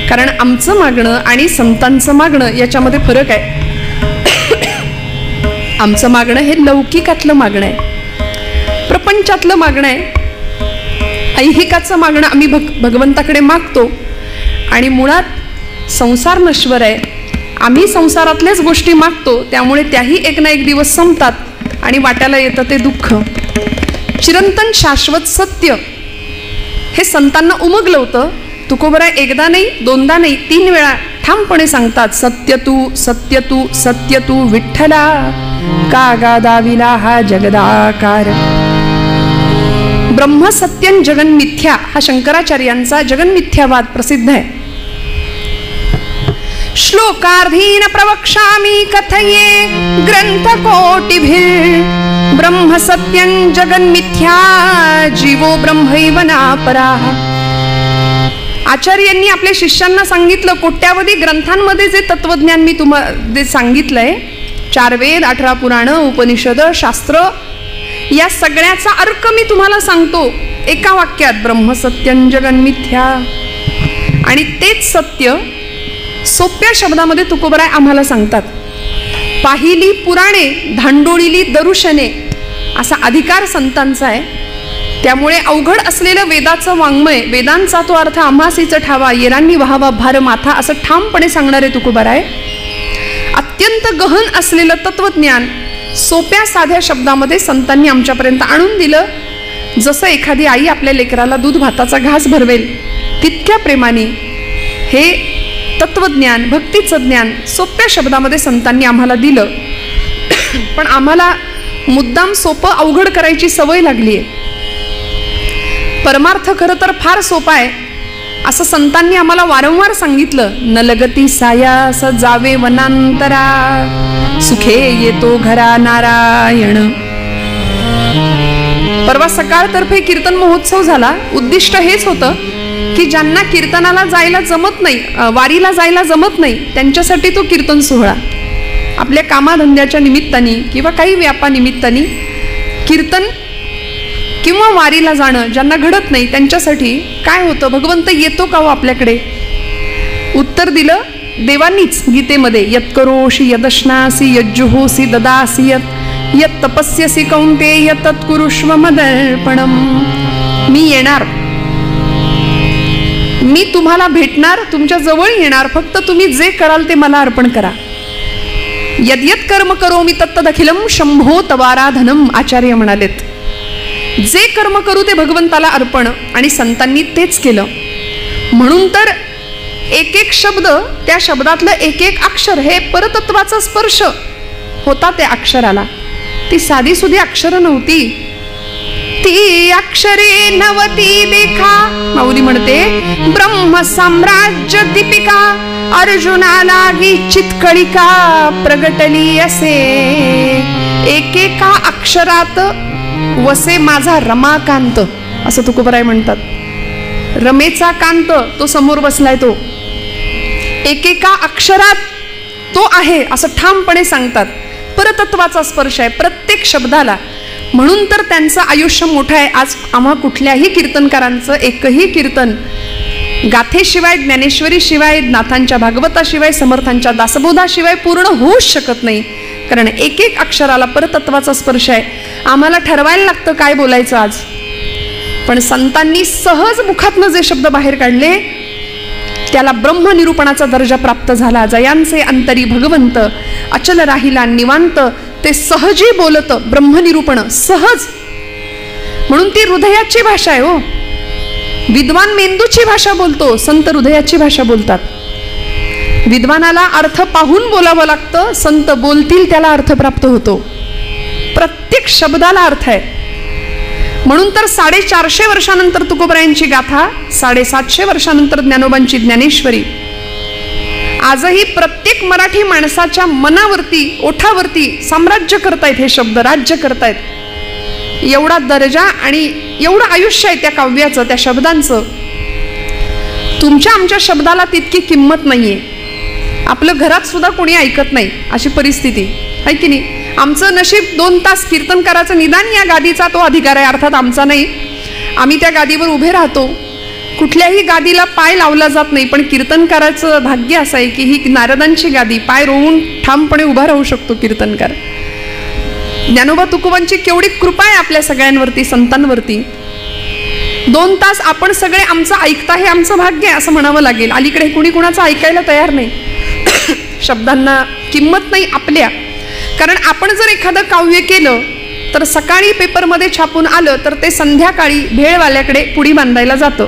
कारण आमचं मागणं आणि संतांचं मागणं याच्यामध्ये फरक आहे. आमचं मागणं हे लौकिकातलं मागणं आहे, प्रपंचातलं मागणं आहे, ऐहिकाचं मागणं आम्ही भगवंताकडे मागतो. आणि मुळात संसार नश्वर आहे, आम्ही संसारातल्याच गोष्टी मागतो, त्यामुळे त्याही एक ना एक दिवस संपतात आणि वाट्याला येतं ते दुःख. चिरंतन शाश्वत सत्य हे संतांना उमगलं होतं. तुकोबराय एकदा नाही, दोनदा नाही, 3 वेळा ठामपणे सांगतात, सत्य तू, सत्य तू, सत्य तू विठ्ठला, का गादाविला हा जगदाकार. ब्रह्म सत्यं जगन मिथ्या हा शंकराचार्यांचा जगन्मिथ्यावाद प्रसिद्ध आहे. श्लोकार्धीन प्रवक्ष्यामि कथये ग्रंथकोटिभिः, ब्रह्म सत्यं जगन्मिथ्या जीवो ब्रह्मैव नापराः. आचार्यांनी आपल्या शिष्यांना सांगितलं, कोट्यावधी ग्रंथांमध्ये जे तत्वज्ञान मी तुम्हाला सांगितलंय, 4 वेद, 18 पुराण, उपनिषद, शास्त्र, या सगळ्याचा अर्क मी तुम्हाला सांगतो एका वाक्यात, ब्रह्म सत्यं जगन्मिथ्या. आणि तेच सत्य सोप्या शब्दामध्ये तुकोबराय आम्हाला सांगतात. पाहिली पुराणे, धांडोळीली दरुशने असा अधिकार संतांचा आहे. त्यामुळे अवघड असलेलं वेदाचं वाङ्मय, वेदांचा तो अर्थ आम्हासीच ठावा, येरांनी व्हावा भार माथा, असं ठामपणे सांगणारे तुकोबराय. अत्यंत गहन असलेलं तत्वज्ञान सोप्या साध्या शब्दामध्ये संतांनी आमच्यापर्यंत आणून दिलं. जसं एखादी आई आपल्या लेकराला दूध भाताचा घास भरवेल, तितक्या प्रेमाने हे तत्वज्ञान, भक्तीचं ज्ञान सोप्या शब्दामध्ये संतांनी आम्हाला दिलं. पण आम्हाला मुद्दाम सोपं अवघड करायची सवय लागली आहे. परमार्थ खरं तर फार सोपा आहे असं संतांनी आम्हाला वारंवार सांगितलं. न लगती सायास जावे वनांतरा, सुखे येतो घरा नारायण. परवा सकाळतर्फे कीर्तन महोत्सव झाला. उद्दिष्ट हेच होतं की ज्यांना कीर्तनाला जायला जमत नाही, वारीला जायला जमत नाही, त्यांच्यासाठी तो कीर्तन सोहळा. आपल्या कामाधंद्याच्या निमित्ताने किंवा काही व्यापानिमित्ताने कीर्तन किंवा वारीला जाणं ज्यांना घडत नाही, त्यांच्यासाठी काय होतं, भगवंत येतो का हो आपल्याकडे? उत्तर दिलं देवांनीच गीतेमध्ये, यत् करोषि यदश्नासि यज्जुहोसि ददासि यत् तपस्यसि कौन्तेय तत् कुरुष्व मदर्पणम. मी येणार, मी तुम्हाला भेटणार, तुमच्या जवळ येणार, फक्त तुम्ही जे कराल ते मला अर्पण करा. यद्यत कर्म करोमि तत्तदखिलम शंभो तवाराधनम. आचार्य म्हणालेत, जे कर्म करू ते भगवंताला अर्पण. आणि संतांनी तेच केलं. म्हणून तर एक एक शब्द, त्या शब्दातलं एक एक अक्षर हे परतत्वाचा स्पर्श होता त्या अक्षराला. ती साधी सुधी अक्षर नव्हती, ती अक्षरे नवती देखा. माऊली म्हणते, ब्रह्म साम्राज्य दीपिका अर्जुनाला ही चितकळिका प्रगटली असे. एकेका अक्षरात वसे माझा रमाकांत, असं तुकोबराय म्हणतात. रमेचा कांत तो समोर बसलाय, तो एकेका अक्षरात तो आहे असं ठामपणे सांगतात. परतत्वाचा स्पर्श आहे प्रत्येक शब्दाला. म्हणून तर त्यांचं आयुष्य मोठं आहे. आज आम्हा कुठल्याही कीर्तनकारांचं एकही कीर्तन गाथेशिवाय, ज्ञानेश्वरीशिवाय, नाथांच्या भागवताशिवाय, समर्थांच्या दासबोधाशिवाय पूर्ण होऊच शकत नाही. कारण एक एक अक्षराला परतत्वाचा स्पर्श आहे. आम्हाला ठरवायला लागतं काय बोलायचं आज. पण संतांनी सहज मुखातनं जे शब्द बाहेर काढले त्याला ब्रह्मनिरूपणाचा दर्जा प्राप्त झाला. जयांचे अंतरी भगवंत अचल राहिला निवांत. ते सहजी बोलत ब्रह्मनिरूपण सहज. म्हणून ती हृदयाची भाषा आहे हो. विद्वान मेंदूची भाषा बोलतो, संत हृदयाची भाषा बोलतात. विद्वानाला अर्थ पाहून बोलावं लागतं, संत बोलतील त्याला अर्थ प्राप्त होतो. प्रत्येक शब्दाला अर्थ आहे. म्हणून तर 450 वर्षानंतर तुकोबरायांची गाथा, 750 वर्षानंतर ज्ञानोबांची ज्ञानेश्वरी आजही प्रत्येक मराठी माणसाच्या मनावरती, ओठावरती साम्राज्य करतायत. हे शब्द राज्य करतायत. एवढा दर्जा आणि एवढं आयुष्य आहे त्या काव्याचं, त्या शब्दांचं. तुमच्या आमच्या शब्दाला तितकी किंमत नाहीये. आपलं घरात सुद्धा कोणी ऐकत नाही अशी परिस्थिती आहे की नाही. आमचं नशीब 2 तास कीर्तन करायचं, निदान या गादीचा तो अधिकार आहे, अर्थात आमचा नाही. आम्ही त्या गादीवर उभे राहतो. कुठल्याही गादीला पाय लावला जात नाही, पण कीर्तनकाराचं भाग्य असं आहे की ही नारदांची गादी, पाय रोवून ठामपणे उभा राहू शकतो कीर्तनकार. ज्ञानोबा तुकोबांची केवढी कृपा आहे आपल्या सगळ्यांवरती, संतांवरती. 2 तास आपण सगळे आमचं ऐकता, हे आमचं भाग्य आहे असं म्हणावं लागेल. अलीकडे कुणी कुणाचं ऐकायला तयार नाही. शब्दांना किंमत नाही आपल्या. कारण आपण जर एखादं काव्य केलं तर सकाळी पेपरमध्ये छापून आलं तर ते संध्याकाळी भेळवाल्याकडे पुडी बांधायला जातं.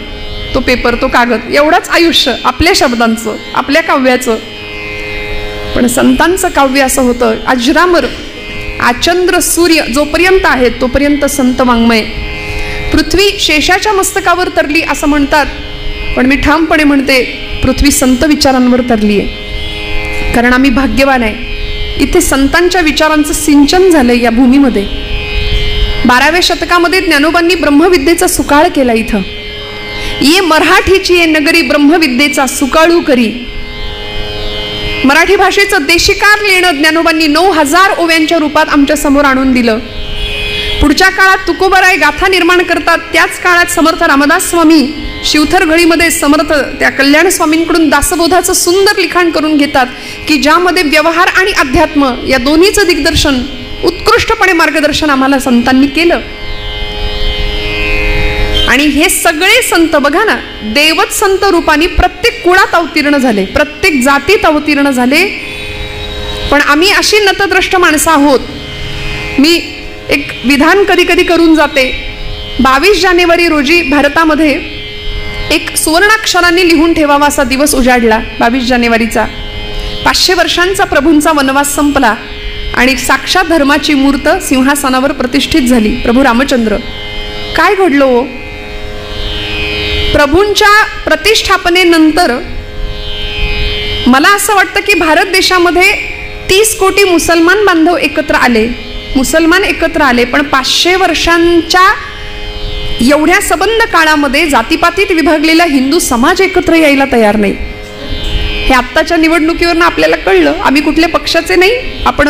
तो पेपर, तो कागद, एवढंच आयुष्य आपल्या शब्दांचं, आपल्या काव्याचं. पण संतांचं काव्य असं होतं अजरामर. आचंद्र सूर्य जोपर्यंत आहेत तोपर्यंत संत वाङ्मय. पृथ्वी शेषाच्या मस्तकावर तरली असं म्हणतात, पण मी ठामपणे म्हणते पृथ्वी संत विचारांवर तरली आहे. कारण आम्ही भाग्यवान आहे, इथे संतांच्या विचारांचं सिंचन झालंय या भूमीमध्ये. 12व्या शतकामध्ये ज्ञानोबांनी ब्रह्मविद्येचा सुकाळ केला. इथं ये मराठीची ये नगरी ब्रह्मविद्येचा सुकाळू करी. मराठी भाषेचं देशिकार लिहिणं ज्ञानोबांनी 9000 ओव्यांच्या रूपात आमच्या समोर आणून दिलं. पुढच्या काळात तुकोबाराय गाथा निर्माण करतात. त्याच काळात समर्थ रामदास स्वामी शिवथर घळीमध्ये समर्थ त्या कल्याण स्वामींकडून दासबोधाचं सुंदर लिखाण करून घेतात की ज्यामध्ये व्यवहार आणि अध्यात्म या दोन्हीचं दिग्दर्शन, उत्कृष्टपणे मार्गदर्शन आम्हाला संतांनी केलं. आणि हे सगळे संत बघा ना, देवच संत रूपाने प्रत्येक कुळात अवतीर्ण झाले, प्रत्येक जातीत अवतीर्ण झाले. पण आम्ही अशी नतद्रष्ट माणसं आहोत. मी एक विधान कधी कधी करून जाते. 22 जानेवारी रोजी भारतामध्ये एक सुवर्णाक्षरांनी लिहून ठेवावा असा दिवस उजाडला. 22 जानेवारीचा 500 वर्षांचा प्रभूंचा वनवास संपला आणि साक्षात धर्माची मूर्त सिंहासनावर प्रतिष्ठित झाली, प्रभू रामचंद्र. काय घडलं हो? प्रभूंच्या प्रतिष्ठापनेनंतर मला असं वाटतं की भारत देशामध्ये 30 कोटी मुसलमान बांधव एकत्र आले, मुसलमान एकत्र आले. पण 500 वर्षांच्या एवढ्या सबंध काळामध्ये जातीपातीत विभागलेला हिंदू समाज एकत्र यायला तयार नाही. हे आत्ताच्या निवडणुकीवरनं आपल्याला कळलं. आम्ही कुठल्या पक्षाचे नाही, आपण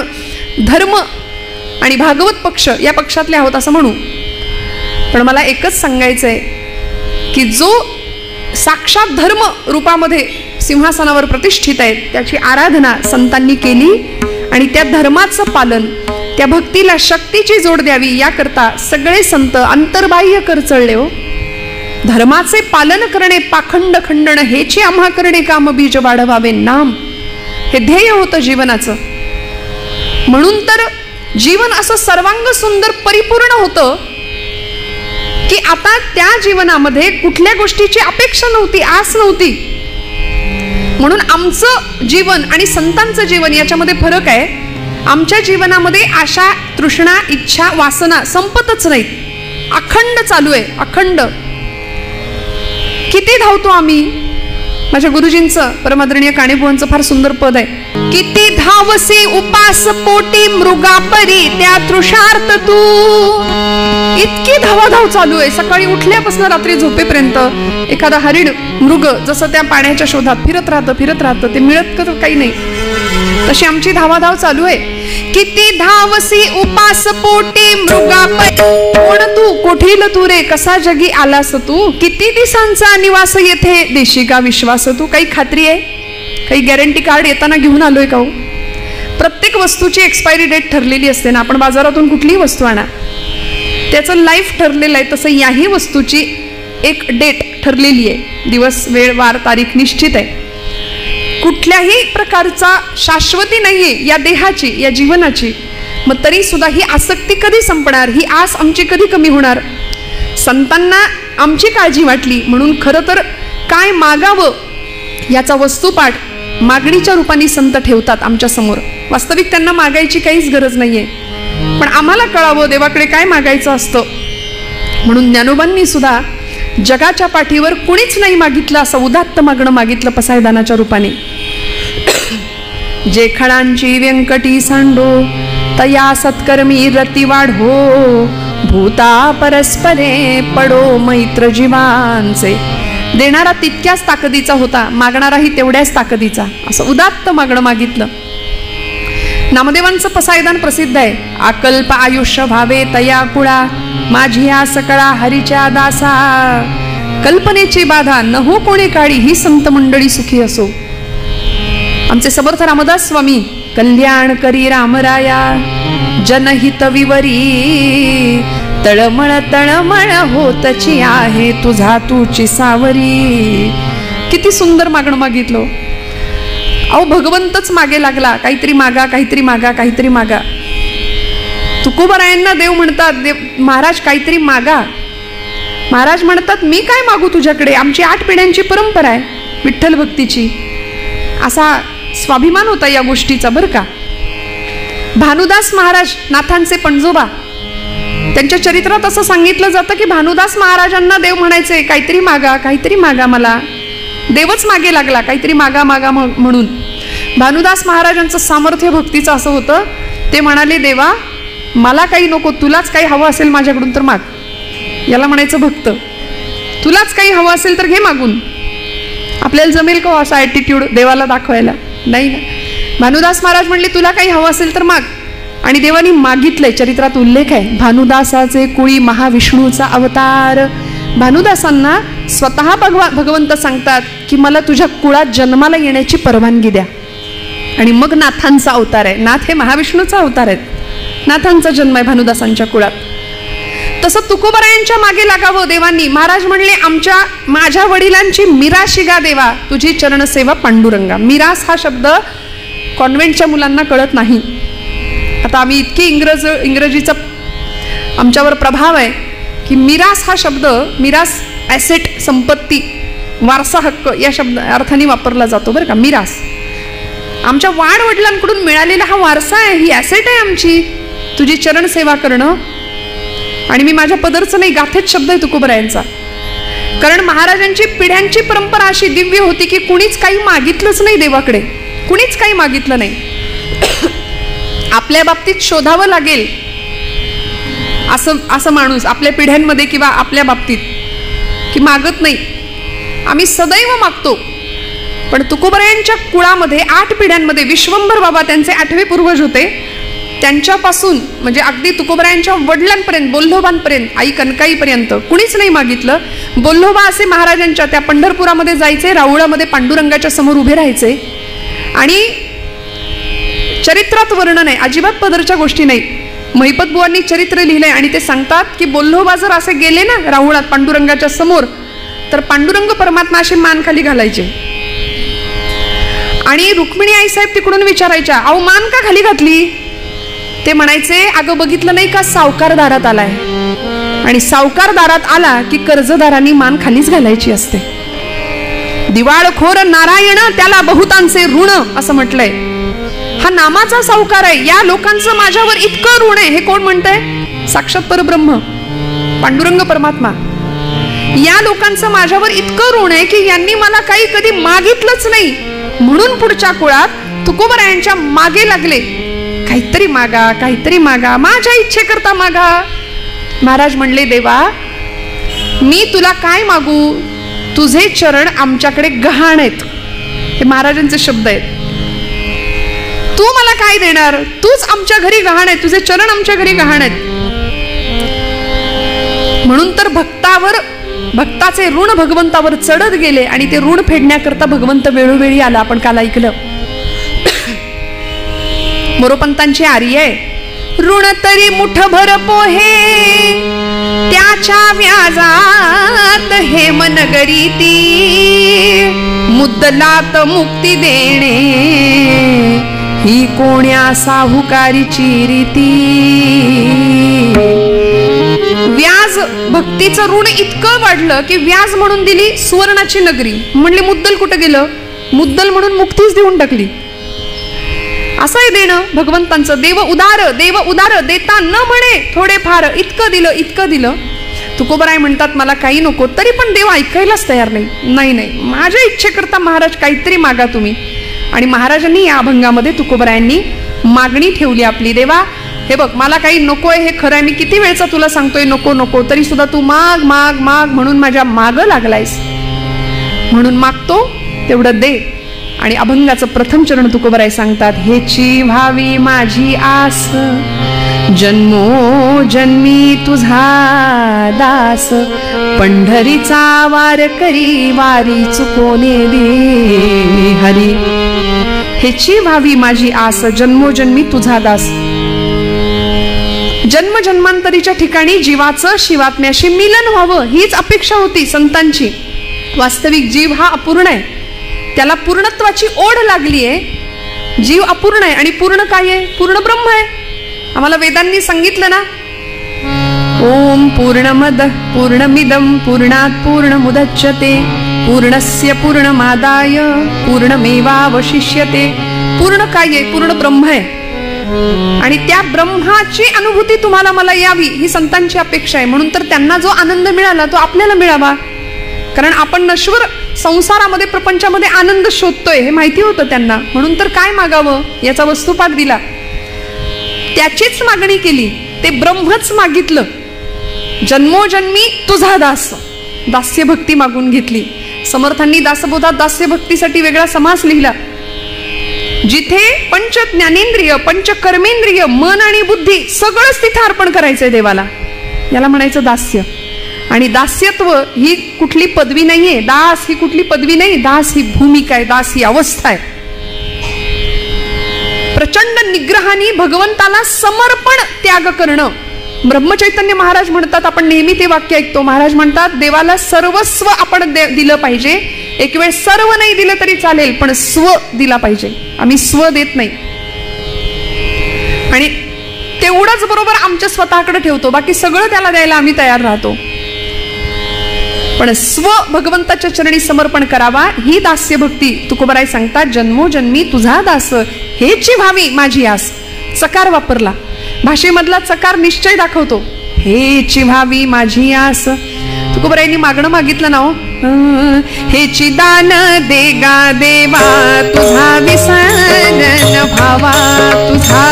धर्म आणि भागवत पक्ष या पक्षातले आहोत असं म्हणू. पण मला एकच सांगायचं आहे की जो साक्षात धर्म रूपामध्ये सिंहासनावर प्रतिष्ठित आहे त्याची आराधना संतांनी केली आणि त्या धर्माचं पालन, त्या भक्तीला शक्तीची जोड द्यावी याकरता सगळे संत अंतर्बाह्य कर चळले हो. धर्माचे पालन करणे पाखंड खंडन हेची आम्हा करणे काम बीज वाढवावे नाम, हे ध्येय होतं जीवनाचं. म्हणून तर जीवन असं सर्वांग सुंदर परिपूर्ण होतं की आता त्या जीवनामध्ये कुठल्या गोष्टीची अपेक्षा नव्हती, आस नव्हती. म्हणून आमचं जीवन आणि संतांचं जीवन याच्यामध्ये फरक आहे. आमच्या जीवनामध्ये आशा, तृष्णा, इच्छा, वासना संपतच नाहीत, अखंड चालू आहे, अखंड. किती धावतो आम्ही. माझ्या गुरुजींचं, परमादरणीय काणेबुवांचं फार सुंदर पद आहे. किती धावसी उपास पोटी मृगापरी त्या तृषार्थ तू. इतकी धावाधाव चालू आहे सकाळी उठल्यापासून रात्री झोपेपर्यंत. एखादा हरिण, मृग जसं त्या पाण्याच्या शोधात फिरत राहतं, ते मिळत काही नाही, तशी आमची धावाधाव चालू आहे. किती धावसी उपास पोटी मृगापरी. कोण तू, कोठील तू रे, कसा जगी आलास तू. किती दिवसांचा निवास येथे, देशी का विश्वास तू. काही खात्री आहे, काही गॅरंटी कार्ड येताना घेऊन आलोय का हो. प्रत्येक वस्तूची एक्सपायरी डेट ठरलेली असते ना. आपण बाजारातून कुठलीही वस्तू आणा, त्याचं लाईफ ठरलेलं आहे. तसं याही वस्तूची एक डेट ठरलेली आहे, दिवस, वेळ, वार, तारीख निश्चित आहे. कुठल्याही प्रकारचा शाश्वती नाहीये या देहाची, या जीवनाची. मग तरी सुद्धा ही आसक्ती कधी संपणार, ही आस आमची कधी कमी होणार. संतांना आमची काळजी वाटली म्हणून खरं तर काय मागावं याचा वस्तुपाठ मागणीच्या रूपाने संत ठेवतात आमच्या समोर. वास्तविक त्यांना मागायची काहीच गरज नाहीये, पण आम्हाला कळावं देवाकडे काय मागायचं असतं. म्हणून ज्ञानोबांनी सुद्धा जगाच्या पाठीवर कुणीच नाही मागितलं असं उदात्त मागणं मागितलं पसायदानाच्या रूपाने. जे खणांची व्यंकटी सांडो तया सत्कर्मी रती वाढो. भूता परस्परे पडो मैत्र जीवांचे. देणारा तितक्याच ताकदीचा होता, मागणाराही तेवढ्याच ताकदीचा, असं उदात्त मागणं मागितलं. नामदेवांचं पसायदान प्रसिद्ध आहे. अकल्प आयुष्य व्हावे तया कुळा माझी या सकळा हरीच्या दासा. कल्पनेची बाधा न हो कोणी काळी, ही संत मंडळी सुखी असो. आमचे समर्थ रामदास स्वामी, कल्याण करी रामराया जनहित विवरी, तळमळ तळमळ होतची आहे तुझा तूची सावरी. किती सुंदर मागणं मागितलं. अहो भगवंतच मागे लागला, काहीतरी मागा, काहीतरी मागा, काहीतरी मागा. तुकोबारायांना देव म्हणतात, महाराज काहीतरी मागा. महाराज म्हणतात मी काय मागू तुझ्याकडे, आमची 8 पिढ्यांची परंपरा आहे विठ्ठल भक्तीची. असा स्वाभिमान होता या गोष्टीचा बरं का. भानुदास महाराज, नाथांचे पणजोबा, त्यांच्या चरित्रात असं सांगितलं जातं की भानुदास महाराजांना देव म्हणायचे काहीतरी मागा, काहीतरी मागा. मला देवच मागे लागला, काहीतरी मागा मागा म्हणून. भानुदास महाराजांचं सामर्थ्य भक्तीचं असं होतं, ते म्हणाले देवा मला काही नको, तुलाच काही हवं असेल माझ्याकडून तर माग. याला म्हणायचं भक्त. तुलाच काही हवं असेल तर घे मागून. आपल्याला जमेल का असा ॲटिट्यूड देवाला दाखवायला? नाही ना. भानुदास महाराज म्हणले तुला काही हवं असेल तर माग, आणि देवानी मागितलंय. चरित्रात उल्लेख आहे, भानुदासाचे कुळी महाविष्णूचा अवतार. भानुदासांना स्वतः भगवंत सांगतात की मला तुझ्या कुळात जन्माला येण्याची परवानगी द्या. आणि मग नाथांचा अवतार आहे. नाथ हे महाविष्णूचा अवतार आहेत. नाथांचा जन्म आहे भानुदासांच्या कुळात. तसं तुकोबारायांच्या मागे लागावं देवांनी. महाराज म्हणले माझ्या वडिलांची मिराशी गा देवा, तुझी चरणसेवा पांडुरंगा. मिरास हा शब्द कॉन्व्हेंटच्या मुलांना कळत नाही. आता आम्ही इतकी इंग्रजीचा आमच्यावर प्रभाव आहे की मिरास हा शब्द, मिरास ॲसेट, संपत्ती, वारसा हक्क या शब्द अर्थाने वापरला जातो बरं का. मिरास आमच्या वाडवडिलांकडून मिळालेला हा वारसा आहे, ही ॲसेट आहे आमची, तुझी चरण सेवा करणं. आणि मी माझ्या पदरचं नाही, गाथेत शब्द आहे तुकोबारायांचा. कारण महाराजांची पिढ्यांची परंपरा अशी दिव्य होती की कुणीच काही मागितलंच नाही देवाकडे, कुणीच काही मागितलं नाही. आपल्या बाबतीत शोधावं लागेल असं माणूस आपल्या पिढ्यांमध्ये किंवा आपल्या बाबतीत की मागत नाही. आम्ही सदैव मागतो. पण तुकोबारायांच्या कुळामध्ये 8 पिढ्यांमध्ये विश्वंभर बाबा त्यांचे 8वे पूर्वज होते. त्यांच्यापासून म्हणजे अगदी तुकोबारायांच्या वडिलांपर्यंत, बोल्लोबांपर्यंत, आई कनकाईपर्यंत कुणीच नाही मागितलं. बोल्लोबा असे महाराजांच्या त्या पंढरपुरामध्ये जायचे, राऊळामध्ये पांडुरंगाच्या समोर उभे राहायचे. आणि चरित्रात वर्णन आहे, अजिबात पदरच्या गोष्टी नाही. महिपत बुवांनी चरित्र लिहिलंय आणि ते सांगतात की बोल्लोबा जर असे गेले ना राऊळात पांडुरंगाच्या समोर, तर पांडुरंग परमात्मा अशी मान खाली घालायचे. आणि रुक्मिणी आई साहेब तिकडून विचारायच्या, अहो मान का खाली घातली? ते म्हणायचे, अगं बघितलं नाही का सावकार दारात आलाय, आणि सावकार दारात आला की कर्जदारांनी मान खालीच घालायची असते. दिवाळखोर नारायण त्याला बहुतांचे ऋण असं म्हटलंय. हा नामाचा सावकार आहे. या लोकांचं माझ्यावर इतकं ऋण आहे. हे कोण म्हणतंय? साक्षात परब्रह्म पांडुरंग परमात्मा. या लोकांचं माझ्यावर इतकं ऋण आहे की यांनी मला काही कधी मागितलंच नाही. म्हणून पुढच्या कुळात तुकोबारायांच्या मागे लागले, काहीतरी मागा, काहीतरी मागा, माझ्या इच्छेकरता मागा. महाराज म्हणले देवा मी तुला काय मागू, तुझे चरण आमच्याकडे गहाण आहेत. हे महाराजांचे शब्द आहेत. तू मला काय देणार, तूच आमच्या घरी गहाण आहे, तुझे चरण आमच्या घरी गहाण आहेत. म्हणून तर भक्ताचे ऋण भगवंतावर चढत गेले आणि ते ऋण फेडण्याकरता भगवंत वेळोवेळी आला. आपण काल ऐकलं मोरोपंतांची आर्य आहे, ऋण तरी मुठभर पोहे त्याच्या व्याजात हे मनगरी ती, मुद्दलात मुक्ती देणे ही कोण्या साहुकारीची रीती. व्याज भक्तीचं ऋण इतकं वाढलं की व्याज म्हणून दिली सुवर्णाची नगरी. म्हणले मुद्दल कुठं गेलं? मुद्दल म्हणून मुक्तीच देऊन टाकली. असं आहे देणं भगवंतांचं. देव उदार देता न म्हणे थोडेफार, इतकं दिलं इतकं दिलं. तुकोबाराय म्हणतात मला काही नको, तरी पण देव ऐकायलाच तयार नाही. नाही माझ्या इच्छेकरता महाराज काहीतरी मागा तुम्ही. आणि महाराजांनी या अभंगामध्ये तुकोबारायांनी मागणी ठेवली आपली. देवा हे बघ मला काही नकोय, हे खरं आहे, मी किती वेळचा तुला सांगतोय नको नको, तरी सुद्धा तू माग माग माग म्हणून माझ्या मागं लागलायस. म्हणून मागतो तेवढं दे. आणि अभंगाचं प्रथम चरण तुकोबाराय सांगतात, हेची व्हावी माझी आस जन्मो जन्मी तुझा दास, पंढरीचा वार करी वारी चुकोने दे हरी. हेची व्हावी माझी आस, जन्मोजन्मी तुझा दास. जन्म जन्मांतरीच्या ठिकाणी जीवाचं शिवात्म्याशी मिलन व्हावं हीच अपेक्षा होती संतांची. वास्तविक जीव हा अपूर्ण आहे, त्याला पूर्णत्वाची ओढ लागली आहे. जीव अपूर्ण आहे आणि पूर्ण काय आहे? पूर्ण ब्रह्म आहे. आम्हाला वेदांनी सांगितलं ना, ओम पूर्णमद पूर्णमिदं पूर्णात् पूर्णमुदच्यते पूर्णस्य पूर्णमादाय पूर्णमेवावशिष्यते. पूर्ण काय आहे? पूर्ण ब्रह्म आहे. आणि त्या ब्रह्माची अनुभूती तुम्हाला मला यावी ही संतांची अपेक्षा आहे. म्हणून तर त्यांना जो आनंद मिळाला तो आपल्याला मिळावा. कारण आपण नश्वर संसारामध्ये प्रपंचामध्ये आनंद शोधतोय हे माहिती होतं त्यांना. म्हणून तर काय मागावं याचा वस्तुपाठ दिला, त्याचीच मागणी केली, ते ब्रह्मच मागितलं. जन्मोजन्मी तुझा दास, दास्य भक्ती मागून घेतली. समर्थांनी दासबोधात दास्य भक्तीसाठी वेगळा समास लिहिला. जिथे पंच ज्ञानेंद्रिय पंच कर्मेंद्रिय मन आणि बुद्धी सगळंच तिथे अर्पण करायचंय देवाला, याला म्हणायचं दास्य. आणि दास्यत्व ही कुठली पदवी नाहीये, दास ही कुठली पदवी नाही, दास ही भूमिका आहे, दास ही अवस्था आहे. प्रचंड निग्रहाने भगवंताला समर्पण त्याग करणं. ब्रह्मचैतन्य महाराज म्हणतात, आपण नेहमी ते वाक्य ऐकतो, महाराज म्हणतात देवाला सर्वस्व आपण दिलं पाहिजे. एक वेळ सर्व नाही दिलं तरी चालेल, पण स्व दिला पाहिजे. आम्ही स्व देत नाही आणि तेवढंच बरोबर आमच्या स्वतःकडे ठेवतो, बाकी सगळं त्याला द्यायला आम्ही तयार राहतो. पण स्व भगवंताच्या चरणी समर्पण करावा ही दास्य भक्ती. तुकोबाराय सांगतात, जन्मोजन्मी तुझा दास हेची व्हावी माझी आस. चकार वापरला, भाषेमधला चकार निश्चय दाखवतो. हेची व्हावी माझी आस. तुकोबारायांनी मागणं मागितलं ना हो, हेची दान देगा देवा तुझा विसरण भावा, तुझा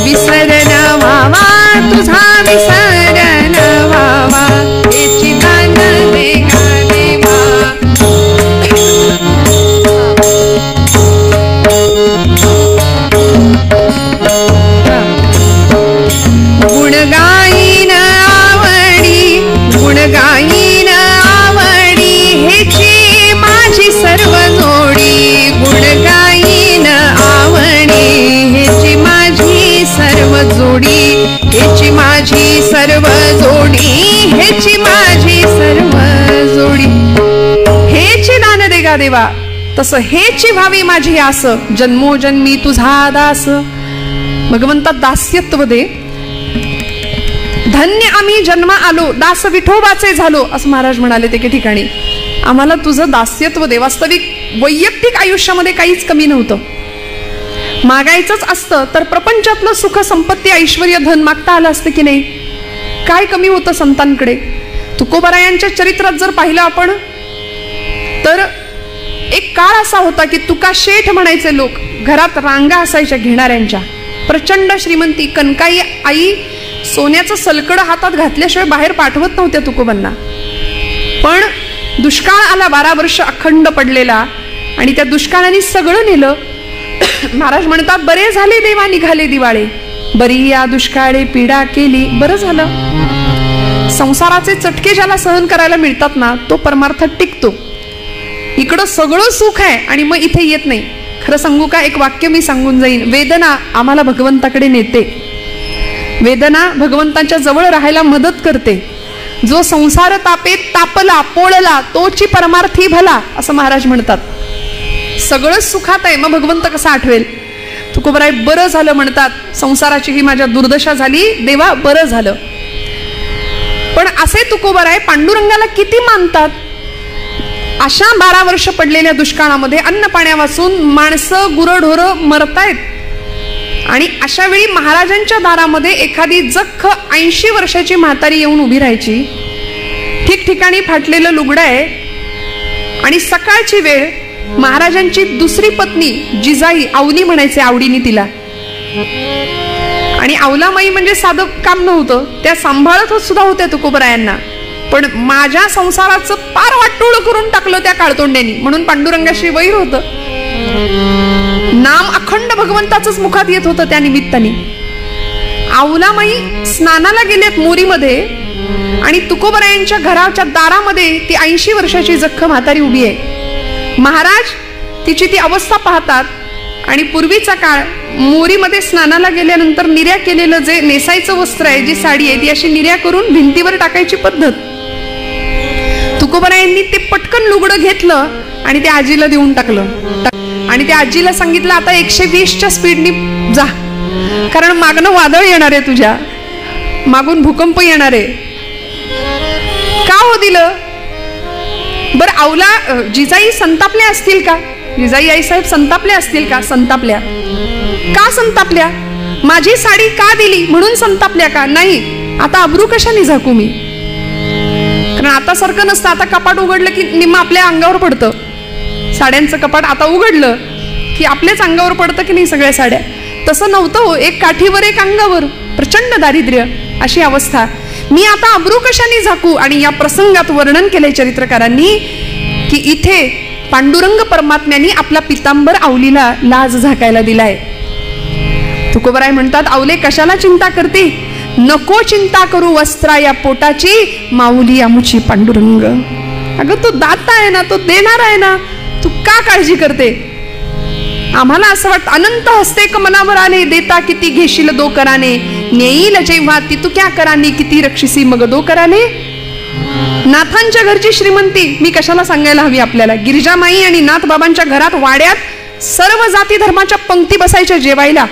विसरण व्हावा, तुझा विसरण व्हावा. हेची दान देगा देवा गुण गाईन आवडी, गुण गाईन आवडी, हेची माझी सर्व जोडी. गुण गाईन आवडी, हेची माझी सर्व जोडी, हेची माझी सर्व जोडी, हेची माझी सर्व जोडी. हेची दान देगा देवा, तसं हेची व्हावी माझी आस, जन्मोजन्मी तुझा दास. भगवंता दास्यत्व दे. धन्य आम्ही जन्म आलो, दास विठोबाचे झालो, असं महाराज म्हणाले ते एके ठिकाणी. आम्हाला तुझं दास्यत्व दे. वास्तविक वैयक्तिक आयुष्यामध्ये काहीच कमी नव्हतं. मागायचंच असतं तर प्रपंचातलं सुख संपत्ती ऐश्वर्य धन मागता आलं असतं की नाही? काय कमी होतं संतांकडे? तुकोबारायांच्या चरित्रात जर पाहिलं आपण तर एक काळ असा होता की तुका शेठ म्हणायचे लोक, घरात रांगा असायच्या घेणाऱ्यांच्या. प्रचंड श्रीमंती, कनकाई आई सोन्याचं सलकड हातात घातल्याशिवाय बाहेर पाठवत नव्हत्या तुकोबांना. पण दुष्काळ आला, 12 वर्ष अखंड पडलेला, आणि त्या दुष्काळाने सगळं नेलं. महाराज म्हणतात, बरे झाले देवा निघाले दिवाळे, बरी या दुष्काळे पीडा केली. बरं झालं. संसाराचे चटके ज्याला सहन करायला मिळतात ना, तो परमार्थात टिकतो. इकडं सगळं सुख आहे आणि मग इथे येत नाही. खरं सांगू का, एक वाक्य मी सांगून जाईन. वेदना आम्हाला भगवंताकडे नेते. वेदना भगवंताच्या जवळ राहायला मदत करते. जो संसार तापेत तापला पोळला तोची परमार्थी भला, असं महाराज म्हणतात. सगळं सुखात आहे, मग भगवंत कसा आठवेल? तुकोबाराय बरं झालं म्हणतात, संसाराची ही माझ्या दुर्दशा झाली, देवा बरं झालं. पण असे तुकोबाराय पांडुरंगाला किती मानतात. अशा 12 वर्ष पडलेल्या दुष्काळामध्ये अन्न पाण्यापासून माणसं गुरढोरं मरतायत, आणि अशा वेळी महाराजांच्या दारामध्ये एखादी जख्ख 80 वर्षाची म्हातारी येऊन उभी राहायची. ठिकठिकाणी फाटलेलं लुगडं आहे, आणि सकाळची वेळ महाराजांची दुसरी पत्नी जिजाई, आवनी म्हणायचे आवडीने तिला, आणि आवलामाई म्हणजे साधं काम नव्हतं, त्या सांभाळत सुद्धा होत्या तुकोबारायांना. पण माझ्या संसाराचं पार वाटोळ करून टाकलं त्या काळतोंड्यांनी, म्हणून पांडुरंगाशी वैर होतं. नाम अखंड भगवंताचंच मुखात येत होतं त्या निमित्ताने. अवलामाई स्नानाला गेलेत मोरीमध्ये आणि तुकोबरायांच्या घराच्या दारामध्ये ती 80 वर्षाची जख्ख म्हातारी उभी आहे. महाराज तिची ती अवस्था पाहतात आणि पूर्वीचा काळ मोरीमध्ये स्नानाला गेल्यानंतर निर्या केलेलं जे नेसायचं वस्त्र आहे, जी साडी आहे, ती अशी निर्या करून भिंतीवर टाकायची पद्धत. तुकोबरायांनी ते पटकन लुगडं घेतलं आणि ते आजीला देऊन टाकलं आणि त्या आजीला सांगितलं, आता 120च्या स्पीडनी जा, कारण मागणं वादळ येणार आहे, तुझ्या मागून भूकंप येणार आहे. का हो दिलं बर? अवला जिजाई संतापल्या असतील का? जिजाई आईसाहेब संतापल्या असतील का? संतापल्या. का संतापल्या? माझी साडी का दिली म्हणून संतापल्या का? नाही. आता अब्रू कशाने झाकू मी? कारण आता सारखं नसतं. आता कपाट उघडलं की निम्म आपल्या अंगावर पडतं. साड्यांचं कपाट आता उघडलं की आपल्याच अंगावर पडतं की नाही सगळ्या साड्या. तसं नव्हतं हो. एक काठीवर एक अंगावर, प्रचंड दारिद्र्य अशी अवस्था. मी आता अब्रू कशाने झाकू? आणि या प्रसंगात वर्णन केलंय चरित्रकारांनी की इथे पांडुरंग परमात्म्यांनी आपला पितांबर आवलीला लाज झाकायला दिलाय. तुकोबराय म्हणतात, आवले कशाला चिंता करते? नको चिंता करू वस्त्रा या पोटाची, माऊली आमुची पांडुरंग. अगं तो दाता आहे ना, तो देणार आहे ना, तू का काळजी करते? आम्हाला असं वाटतं, अनंत हस्ते कमलावर आले, देता किती घेशील दो कराने, नेईल जेव्हा ती तू क्या कराने, किती रक्षिसी मग दो कराने. नाथांच्या घरची श्रीमंती मी कशाला सांगायला हवी आपल्याला. गिरिजामाई आणि नाथ बाबांच्या घरात वाड्यात सर्व जाती धर्माच्या पंक्ती बसायच्या जेवायला.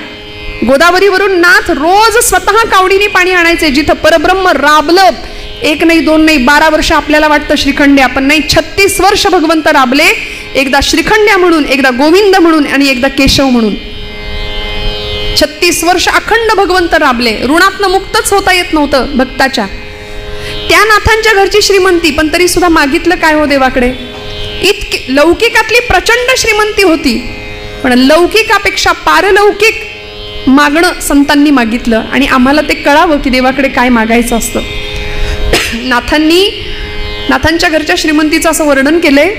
गोदावरीवरून नाथ रोज स्वतः कावडीने पाणी आणायचे. जिथं परब्रह्म राबलं, 1 नाही 2 नाही 12 वर्ष आपल्याला वाटतं श्रीखंड्या, पण नाही, 36 वर्ष भगवंत राबले. एकदा श्रीखंड्या म्हणून, एकदा गोविंद म्हणून आणि एकदा केशव म्हणून. 36 वर्ष अखंड भगवंत राबले. ऋणातनं मुक्तच होता येत नव्हतं भक्ताच्या. त्या नाथांच्या घरची श्रीमंती, पण तरी सुद्धा मागितलं काय हो देवाकडे? इतकी लौकिकातली प्रचंड श्रीमंती होती, पण लौकिकापेक्षा पारलौकिक मागणं संतांनी मागितलं. आणि आम्हाला ते कळावं की देवाकडे काय मागायचं असतं. नाथांच्या घरच्या श्रीमंतीचं असं वर्णन केलंय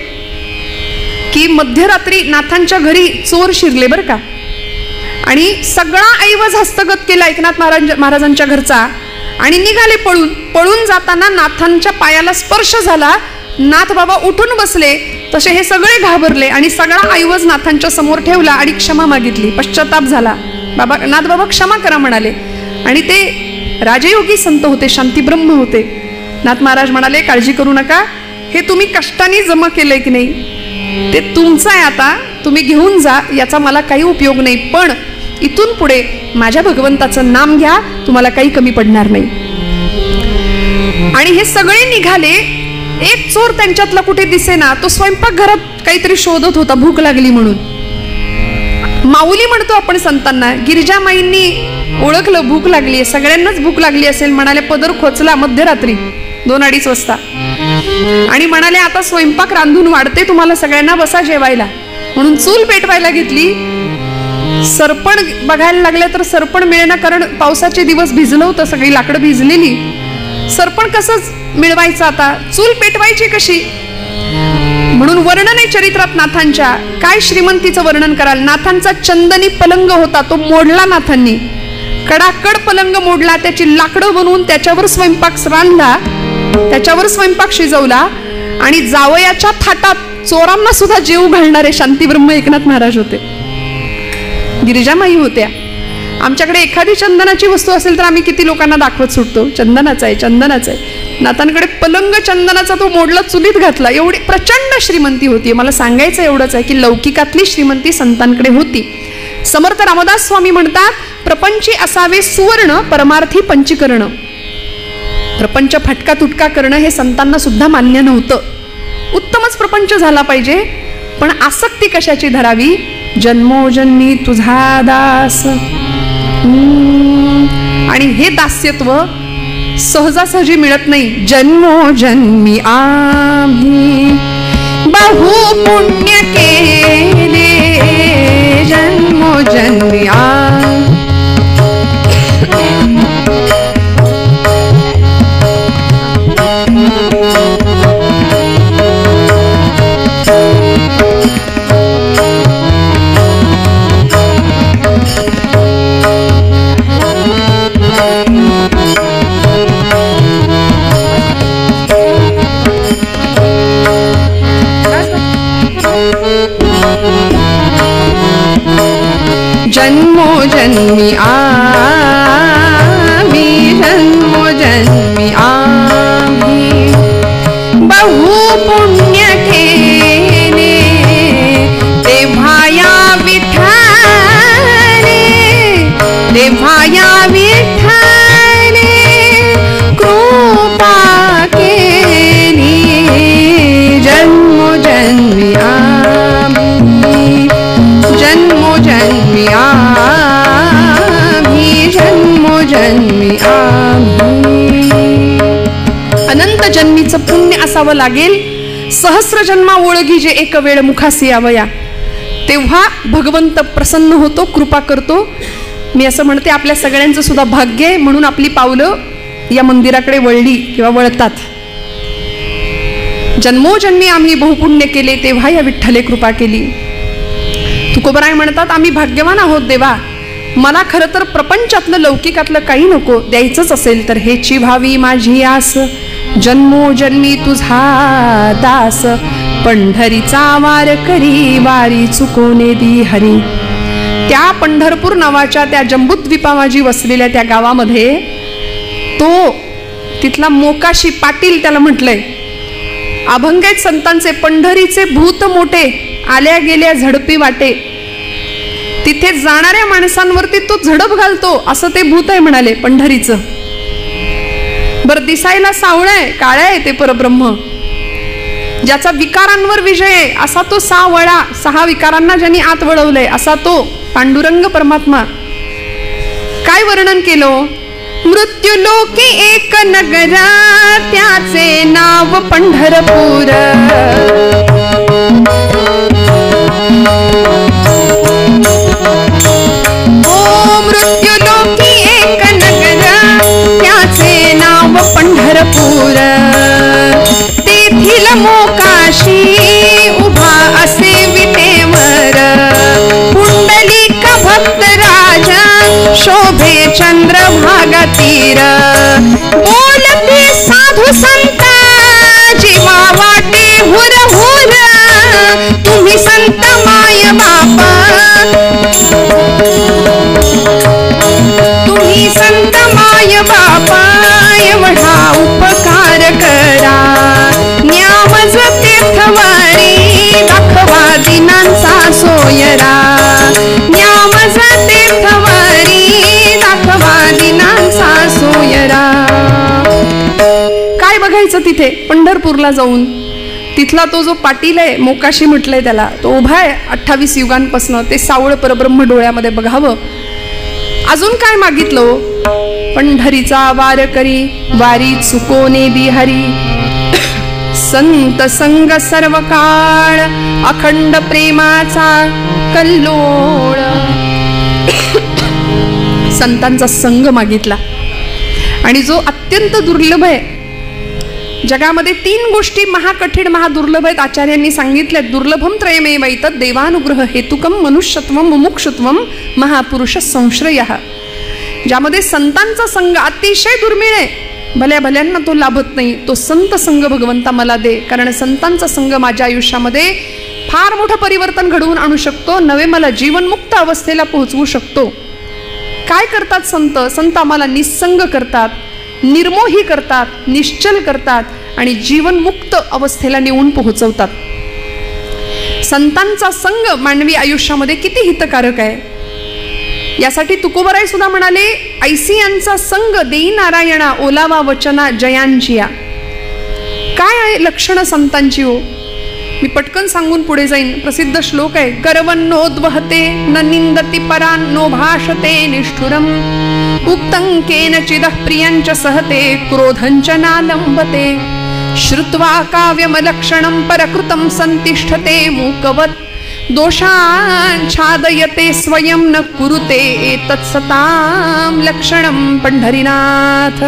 की मध्यरात्री नाथांच्या घरी चोर शिरले बरं का, आणि सगळा ऐवज हस्तगत केला एकनाथ महाराजांच्या घरचा आणि निघाले पळून. पळून जाताना नाथांच्या पायाला स्पर्श झाला. नाथ बाबा उठून बसले, तसे हे सगळे घाबरले आणि सगळा ऐवज नाथांच्या समोर ठेवला आणि क्षमा मागितली. पश्चाताप झाला. नाथ बाबा क्षमा करा म्हणाले. आणि ते राजयोगी संत होते, शांतीब्रह्म होते. नाथ महाराज म्हणाले, काळजी करू नका, हे तुम्ही कष्टाने जमा केलंय की नाही ते तुमचं आहे, आता तुम्ही घेऊन जा, याचा मला काही उपयोग नाही, पण इथून पुढे माझ्या भगवंताचं नाम घ्या, तुम्हाला काही कमी पडणार नाही. आणि हे सगळे निघाले. एक चोर त्यांच्यातला कुठे दिसेना. तो स्वयंपाकघरात काहीतरी शोधत होता, भूक लागली म्हणून. माऊली म्हणतो आपण संतांना. गिरिजामाईंनी ओळखलं भूक लागली, सगळ्यांनाच भूक लागली असेल. म्हणाले, पदर खोचला मध्यरात्री 2-2:30 वाजता आणि म्हणाले, आता स्वयंपाक रांधून वाढते, तुम्हाला सगळ्यांना बसा जेवायला. म्हणून चूल पेटवायला घेतली. सरपण बघायला लागले तर सरपण मिळेना, कारण पावसाचे दिवस भिजलं होतं, सगळी लाकडं भिजलेली. सरपण कसंच मिळवायचं आता, चूल पेटवायची कशी? म्हणून वर्णन आहे चरित्रात नाथांच्या. काय श्रीमंतीचं वर्णन कराल? नाथांचा चंदनी पलंग होता, तो मोडला नाथांनी. कडाकड पलंग मोडला, त्याची लाकडं बनवून त्याच्यावर स्वयंपाक रांधला, त्याच्यावर स्वयंपाक शिजवला. आणि जावयाच्या थाटात चोरांना सुद्धा जेव घालणारे शांतीब्रह्म एकनाथ महाराज होते. गिरिजामाई होत्या. आमच्याकडे एखादी चंदनाची वस्तू असेल तर आम्ही किती लोकांना दाखवत सुटतो, चंदनाचा आहे, चंदनाचा आहे. नाथांकडे पलंग चंदनाचा, तो मोडला, चुलीत घातला. एवढी प्रचंड श्रीमंती होती. मला सांगायचं एवढंच आहे की लौकिकातली श्रीमंती संतांकडे होती. समर्थ रामदास स्वामी म्हणतात, प्रपंची असावे सुवर्ण, परमार्थी पंचीकरण. प्रपंच फटका तुटका करणं हे संतांना सुद्धा मान्य नव्हतं. उत्तमच प्रपंच झाला पाहिजे, पण आसक्ती कशाची धरावी? जन्मोजन्मी तुझा दास. आणि हे दास्यत्व सहजासहजी मिळत नाही. जन्मोजन्मी आम्ही बहु पुण्य केले, जन्मोजन्मी जन्मोजन्मी आम्ही, जन्मोजन्मी आम्ही बहु पुण्य केले, तेव्हा या विठ्ठले, तेव्हा या विठ्ठले कृपा केली, जन्मोजन्मी आम्ही, जन्मोजन्मी आम्ही, जन्मोजन्मी आम्ही. अनंत जन्मीचं पुण्य असावं लागेल, सहस्र जन्मा ओळगी जे एक वेळ मुखासी यावया, तेव्हा भगवंत प्रसन्न होतो, कृपा करतो. मी असं म्हणते आपल्या सगळ्यांचं सुद्धा भाग्य आहे, म्हणून आपली पावलं या मंदिराकडे वळली किंवा वळतात. जन्मोजन्मी आम्ही बहुपुण्य केले, तेव्हा या विठ्ठले कृपा केली. तुकोबराय म्हणतात आम्ही भाग्यवान आहोत देवा, मला खरं तर प्रपंचातलं लौकिकातलं काही नको, द्यायचंच असेल तर हेची व्हावी माझी आस, जन्मोजन्मी तुझा दास, पंढरीचा वार करी, वारी चुकोने दी हरी. त्या पंढरपूर नावाच्या त्या जंबूद्वीपामाजी वसलेल्या त्या गावामध्ये तो तिथला मोकाशी पाटील त्याला म्हटलंय, अभंगेत संतांचे पंढरीचे भूत मोठे, आल्या गेल्या झडपी वाटे. तिथे जाणाऱ्या माणसांवरती तो झडप घालतो, असं ते भूत आहे म्हणाले पंढरीचं. बर दिसायला सावळ आहे, काळ्या आहे ते परब्रह्म, ज्याचा विकारांवर विजय आहे असा तो सावळा, 6 विकारांना ज्यांनी आत वळवलंय असा तो पांडुरंग परमात्मा. काय वर्णन केलं, मृत्युलोकी एक नगरा, त्याचे नाव पंढरपूर. ओ मृत्युलोकी एक नगरा, त्याचे नाव पंढरपूर. तेथील मोकाशी उभा असे विटेवर, पुंडलिक भक्त राजा शोभे चंद्रभागा तीर. बोलते साधू संता जीवा वाटे हुर हुर, तुम्ही संत माय बापा, तुम्ही संत माय बापा, एवढा उपकार करा. न्यामज तीर्थवारी दाखवा दिनांचा सोयरा, न्यामज तीर्थवारी दाखवा दिनांचा सोयरा. काय बघायचं तिथे पंढरपूरला जाऊन, तिथला तो जो पाटील आहे मोकाशी म्हटलंय त्याला, तो उभा आहे 28 युगांपासनं, ते सावळ परब्रह्म डोळ्यामध्ये बघावं. अजून काय मागितलं, पंढरीचा वार करी, वारी चुकोने दी हरी. संत संग सर्व काळ, अखंड प्रेमाचा कल्लोळ. संतांचा संग मागितला, आणि जो अत्यंत दुर्लभ आहे. जगामध्ये 3 गोष्टी महाकठीण महादुर्लभ आहेत, आचार्यांनी सांगितल्या. दुर्लभम त्रयमेव एतत्, देवानुग्रह हेतुकम, मनुष्यत्वम मुमुक्षुत्वम, महापुरुष संश्रयः. ज्यामध्ये संतांचा संग अतिशय दुर्मिळ आहे, भल्या भल्यांना तो लाभत नाही. तो संत संग भगवंता मला दे, कारण संतांचा संग माझ्या आयुष्यामध्ये फार मोठं परिवर्तन घडवून आणू शकतो, नवे मला जीवनमुक्त अवस्थेला पोहोचवू शकतो. काय करतात संत? संत आम्हाला निस्संग करतात, निर्मोही करतात, निश्चल करतात आणि जीवनमुक्त अवस्थेला नेऊन पोहोचवतात. संतांचा संग मानवी आयुष्यामध्ये किती हितकारक आहे. यासाठी तुकोबराय सुद्धा म्हणाले, ऐसी यांचा संग देई नारायणा, ओलावा वचना जयांचिया. काय आहे लक्षणं संतांची हो, मी पटकन सांगून पुढे जाईन. प्रसिद्ध श्लोक आहे, करवन्नोद्वहते न निंदति परान्, नो भाषते निष्ठुरम, उक्तं केनचिदः प्रियञ्च सहते, क्रोधञ्च नालम्बते, श्रुत्वा काव्यमलक्षणं परकृतं संतिष्ठते, मूकवत् दोषाच्छादयते स्वयं न कुरुते, एतत्सतां लक्षणं पंढरीनाथ.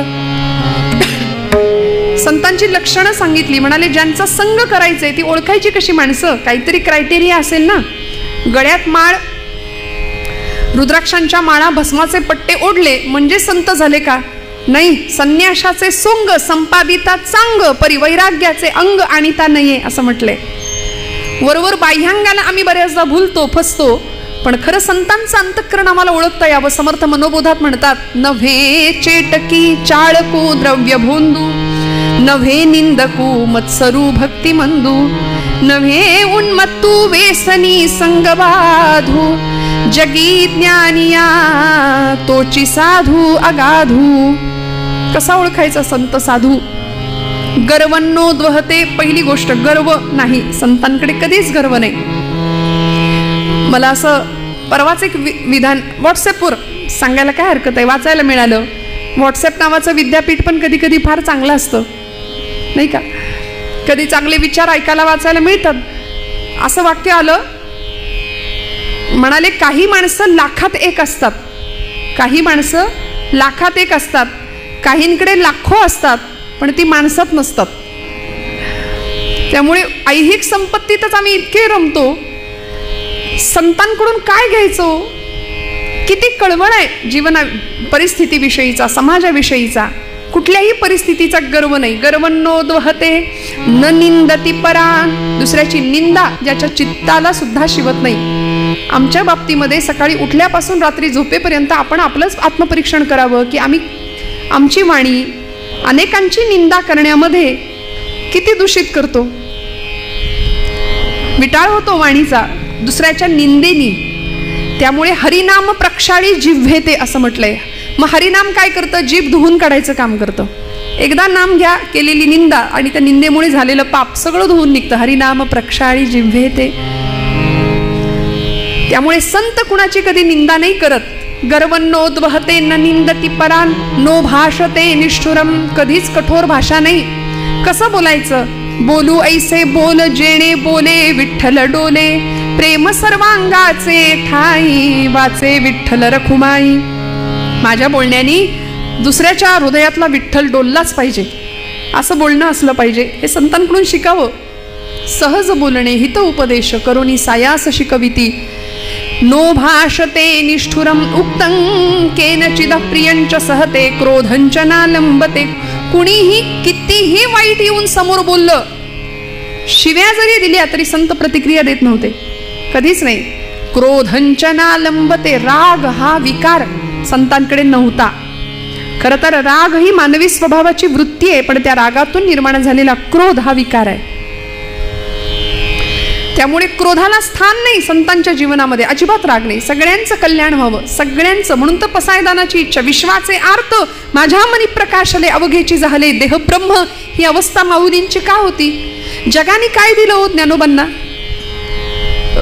संतांची लक्षणं सांगितली. म्हणाले ज्यांचा संग करायचंय ती ओळखायची कशी माणसं, काहीतरी क्रायटेरिया असेल ना. गळ्यात माळ, रुद्राक्षांच्या माळा, भस्माचे पट्टे ओढले म्हणजे संत झाले का? नाही. संन्याशाचे सोंग संपादिता चांग, परिवैराग्याचे अंग आणिता नये असं म्हटले. वरवर बाह्यांगाला आम्ही बऱ्याचदा भूलतो, फसतो, पण खरं संतांचं अंतःकरण आम्हाला ओळखता यावं. समर्थ मनोबोधात म्हणतात, नव्हे चेटकी चाळकू द्रव्य भोंदू, नव्हे निंदकू मत्सरू भक्ती मंदू, नव्हे उन्मत्तू वेसनी संगबाधू, जगी ज्ञानिया तोची साधू अगाधू. कसा ओळखायचा संत साधू? गर्वन्नोद्वहते. पहिली गोष्ट, गर्व नाही. संतांकडे कधीच गर्व नाही. मला असं परवाच एक विधान व्हॉट्सअपवर सांगायला काय हरकत आहे, वाचायला मिळालं. व्हॉट्सअप नावाचं विद्यापीठ पण कधी कधी फार चांगलं असतं, नाही का? कधी चांगले विचार ऐकायला वाचायला मिळतात. असं वाक्य आलं, म्हणाले काही माणसं लाखात एक असतात, काही माणसं लाखात एक असतात, काहींकडे लाखो असतात पण ती माणसात नसतात. त्यामुळे ऐहिक संपत्तीतच आम्ही इतके रमतो, संतांकडून काय घ्यायचो? किती कळवळ आहे जीवना परिस्थितीविषयीचा, समाजाविषयीचा. कुठल्याही परिस्थितीचा गर्व नाही. गर्वन्नोद्वहते न निंदती परान. दुसऱ्याची निंदा ज्याच्या चित्ताला सुद्धा शिवत नाही. आमच्या बाबतीमध्ये सकाळी उठल्यापासून रात्री झोपेपर्यंत आपण आपलंच आत्मपरीक्षण करावं की आम्ही आमची वाणी अनेकांची निंदा करण्यामध्ये किती दूषित करतो. विटाळ होतो वाणीचा दुसऱ्याच्या निंदेनी. त्यामुळे हरिनाम प्रक्षाळी जिव्हेते असं म्हटलंय. मग हरिनाम काय करतं? जीभ धुवून काढायचं काम करतं. एकदा नाम घ्या, केलेली निंदा आणि त्या निंदेमुळे झालेलं पाप सगळं धुवून निघतं. हरिनाम प्रक्षाळी जिव्हेते. त्यामुळे संत कुणाची कधी निंदा नाही करत. गर्वन्नोद्वहते न निंदती परान, नो भाषते निष्ठुरम. कधीच कठोर भाषा नाही. कसं बोलायचं? बोलू ऐसे बोल जेणे बोले विठ्ठल डोले, प्रेम सर्वांगाचे ठाई वाचे विठ्ठल रखुमाई. माझ्या बोलण्यानी दुसऱ्याच्या हृदयातला विठ्ठल डोललाच पाहिजे, असं बोलणं असलं पाहिजे. हे संतांकडून शिकावं. सहज बोलणे हित उपदेश करोनी सायास शिकविती. नो भाषते निष्ठुरम उक्तं केनचिद प्रियंच सहते, क्रोधंच नालंबते. कुणीही कितीही वाईट येऊन समोर बोललं, शिव्या जरी दिल्या तरी संत प्रतिक्रिया देत नव्हते, कधीच नाही. क्रोधंच नालंबते. राग हा विकार संतांकडे नव्हता. खरं तर राग ही मानवी स्वभावाची वृत्ती आहे, पण त्या रागातून निर्माण झालेला क्रोध हा विकार आहे. त्यामुळे क्रोधाला स्थान नाही संतांच्या जीवनामध्ये. अजिबात राग नाही. सगळ्यांचं कल्याण व्हावं, सगळ्यांचं. म्हणून तर पसायदानाची इच्छा. विश्वाचे आर्त माझ्या मनी प्रकाशले, अवघेची झाले देह ब्रह्म. ही अवस्था माऊलींची का होती? जगाने काय दिलं हो ज्ञानोबांना?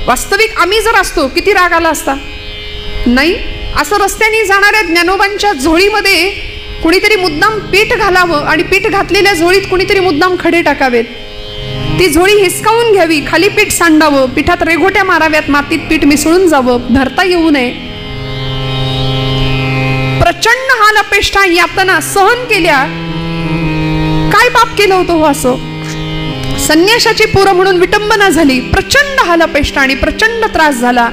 वास्तविक आम्ही जर असतो किती राग आला असता? नाही. असं रस्त्याने जाणाऱ्या ज्ञानोबांच्या झोळीमध्ये कुणीतरी मुद्दाम पीठ घालावं आणि पीठ घातलेल्या झोळीत कुणीतरी मुद्दाम खडे टाकावेत. ती झोळी हिसकावून घ्यावी, खाली पीठ सांडावं, पिठात रेघोट्या माराव्यात, मातीत पीठ मिसळून जावं, धरता येऊ नये. प्रचंड हाल अपेष्टा यातना सहन केल्या. काय पाप केलं होतं हो असं? संन्यासाची पोरं म्हणून विटंबना झाली, प्रचंड हाल अपेष्टा आणि प्रचंड त्रास झाला.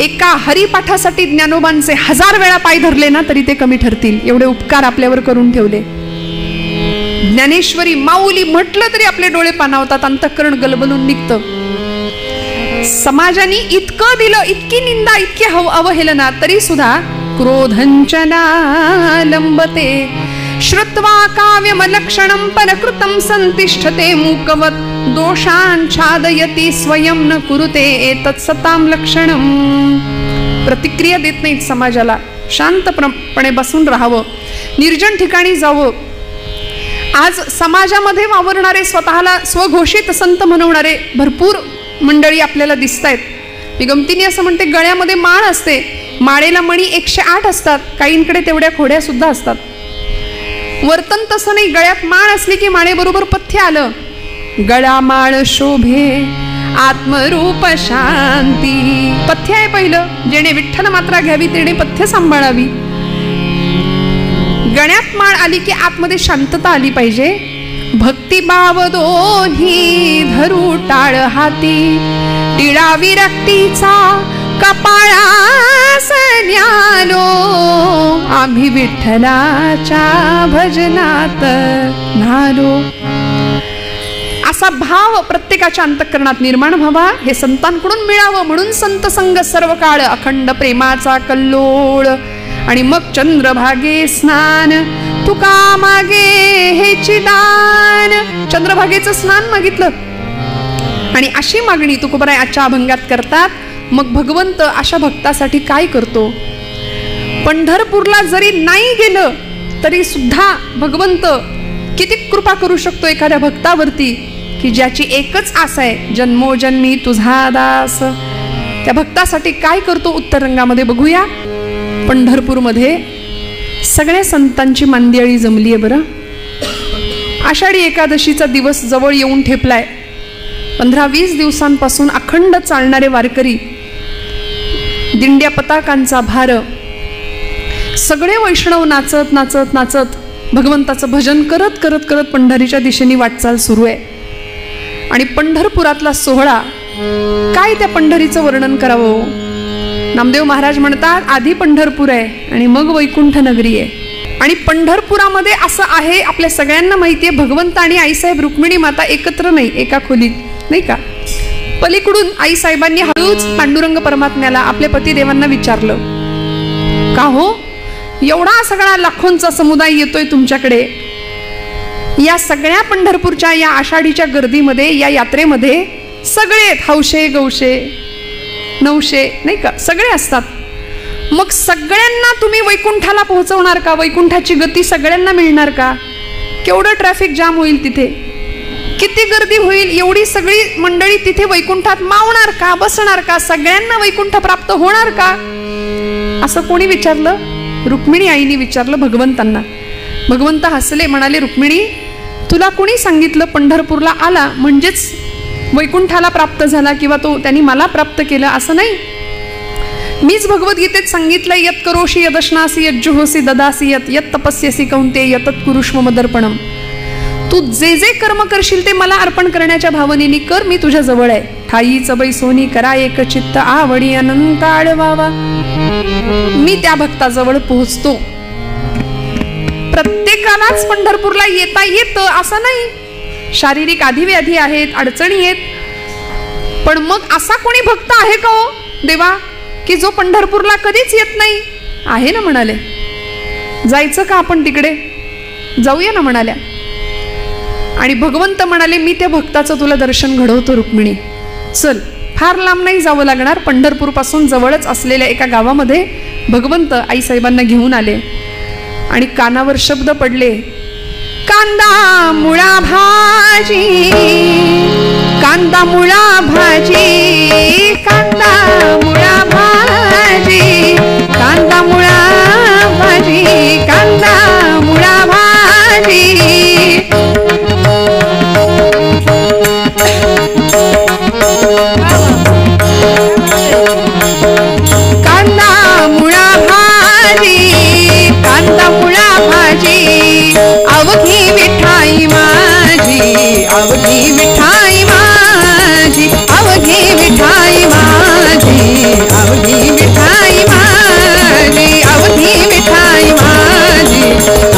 एका हरिपाठासाठी ज्ञानोबांचे 1000 वेळा पाय धरले ना तरी ते कमी ठरतील. एवढे उपकार आपल्यावर करून ठेवले. ज्ञानेश्वरी माऊली म्हटलं तरी आपले डोळे पाणावतात, अंतःकरण गलबलून निघतं. समाजाने इतकं दिलं, इतकी निंदा, इतकी अवहेलना, तरी सुद्धा क्रोधंचना लंबते. श्रुत्वा काव्यमलक्षणं परकृतं संतिष्ठते मूकवत, दोषांच्छादयति स्वयं न कुरुते एतत् सतां लक्षणं. प्रतिक्रिया देत नाहीत समाजाला. शांतपणे बसून राहावं, निर्जन ठिकाणी जावं. आज समाजामध्ये वावरणारे, स्वतःला स्वघोषित संत म्हणवणारे भरपूर मंडळी आपल्याला दिसत आहेत. मी गमतीने असं म्हणते, गळ्यामध्ये माळ असते, माळेला मणी 108 असतात, काहींकडे तेवढ्या खोड्या सुद्धा असतात. वर्तन तसं नाही. गळ्यात माळ असली की माळेबरोबर पथ्य आलं. गळा माळ शोभे आत्मरूप शांती. पथ्य आहे पहिलं. जेणे विठ्ठल मात्रा घ्यावी तेणे पथ्य सांभाळावी. गळ्यात माळ आली की आतमध्ये शांतता आली पाहिजे. भक्तिभाव दोन्ही धरू टाळ हाती, टिळा विरक्तीचा कपाळास न्यालो, आम्ही विठ्ठलाच्या भजनात न्हालो. असा भाव प्रत्येकाच्या अंतःकरणात निर्माण व्हावा, हे संतांकडून मिळावं. म्हणून संत संग सर्व काळ, अखंड प्रेमाचा कल्लोळ. आणि मग चंद्रभागे स्नान, तुका मागे हेची दान. चंद्रभागेचं स्नान मागितलं आणि अशी मागणी तुकोबाराय आजच्या अभंगात करतात. मग भगवंत अशा भक्तासाठी काय करतो? पंढरपूरला जरी नाही गेलं तरी सुद्धा भगवंत किती कृपा करू शकतो एखाद्या भक्तावरती की ज्याची एकच आस आहे, जन्मोजन्मी तुझा दास. त्या भक्तासाठी काय करतो उत्तर रंगामध्ये बघूया. पंढरपूरमध्ये सगळ्या संतांची मांदियाळी जमली आहे बरं. आषाढी एकादशीचा दिवस जवळ येऊन ठेपलाय. 15-20 दिवसांपासून अखंड चालणारे वारकरी, दिंड्या पताकांचा भार, सगळे वैष्णव नाचत नाचत नाचत भगवंताचं भजन करत करत करत पंढरीच्या दिशेने वाटचाल सुरू आहे. आणि पंढरपुरातला सोहळा काय, त्या पंढरीचं वर्णन करावं. नामदेव महाराज म्हणतात आधी पंढरपूर आहे आणि मग वैकुंठ नगरी आहे. आणि पंढरपुरामध्ये असं आहे, आपल्या सगळ्यांना माहिती आहे, भगवंत आणि आईसाहेब रुक्मिणी माता एकत्र नाही, एका खोलीत, नाही का. पलीकडून आईसाहेबांनी हळूच पांडुरंग परमात्म्याला, आपल्या पतिदेवांना विचारलं, का हो एवढा सगळा लाखोंचा समुदाय येतोय तुमच्याकडे, या सगळ्या पंढरपूरच्या या आषाढीच्या गर्दीमध्ये, या यात्रेमध्ये सगळे हौशे गौशे नवशे, नाही का, सगळे असतात. मग सगळ्यांना तुम्ही वैकुंठाला पोहोचवणार का? वैकुंठाची गती सगळ्यांना मिळणार का? केवढं ट्रॅफिक जाम होईल तिथे, किती गर्दी होईल, एवढी सगळी मंडळी तिथे वैकुंठात मावणार का, बसणार का, सगळ्यांना वैकुंठ प्राप्त होणार का? असं कोणी विचारलं? रुक्मिणी आईने विचारलं भगवंतांना. भगवंत हसले, म्हणाले, रुक्मिणी तुला कोणी सांगितलं पंढरपूरला आला म्हणजेच वैकुंठाला प्राप्त झाला किंवा तो त्यांनी मला प्राप्त केलं? असं नाही. मीच भगवद्गीतेत सांगितलं, यत करोशी यदश्नासी यज्जुहोसी ददासी यत यत तपस्यसी कौंते यतत कुरुष्व मदर्पणम. तू जे जे कर्म करशील ते मला अर्पण करण्याच्या भावनेने कर, मी तुझ्या जवळ आहे. ठाईच बैसोनी करा एक चित्त, आवडी अनंत आळवावा. मी त्या भक्ताजवळ पोहोचतो. प्रत्येकालाच पंढरपूरला येता येतं असं नाही. शारीरिक आधिव्याधी आहेत, अडचणी आहेत. पण मग असा कोणी भक्त आहे का हो देवा की जो पंढरपूरला कधीच येत नाही? आहे ना, म्हणाले. जायचं का आपण तिकडे? जाऊया ना, म्हणाल्या. आणि भगवंत म्हणाले, मी त्या भक्ताचं तुला दर्शन घडवतो रुक्मिणी, चल. फार लांब नाही जावं लागणार. पंढरपूर पासून जवळच असलेल्या एका गावामध्ये भगवंत आईसाहेबांना घेऊन आले आणि कानावर शब्द पडले, कांदा मुळा भाजी, कांदा मुळा भाजी, कांदा मुळा भाजी, कांदा मुळा भाजी, कांदा मुळा भाजी. कांदा मुळा भाजी, कांदा मुळा भाजी, अवघी विठाई माझी, अवघी विठाई माझी, अवघी विठाई माझी, अवघी विठाई माझी, अवघी विठाई माझी,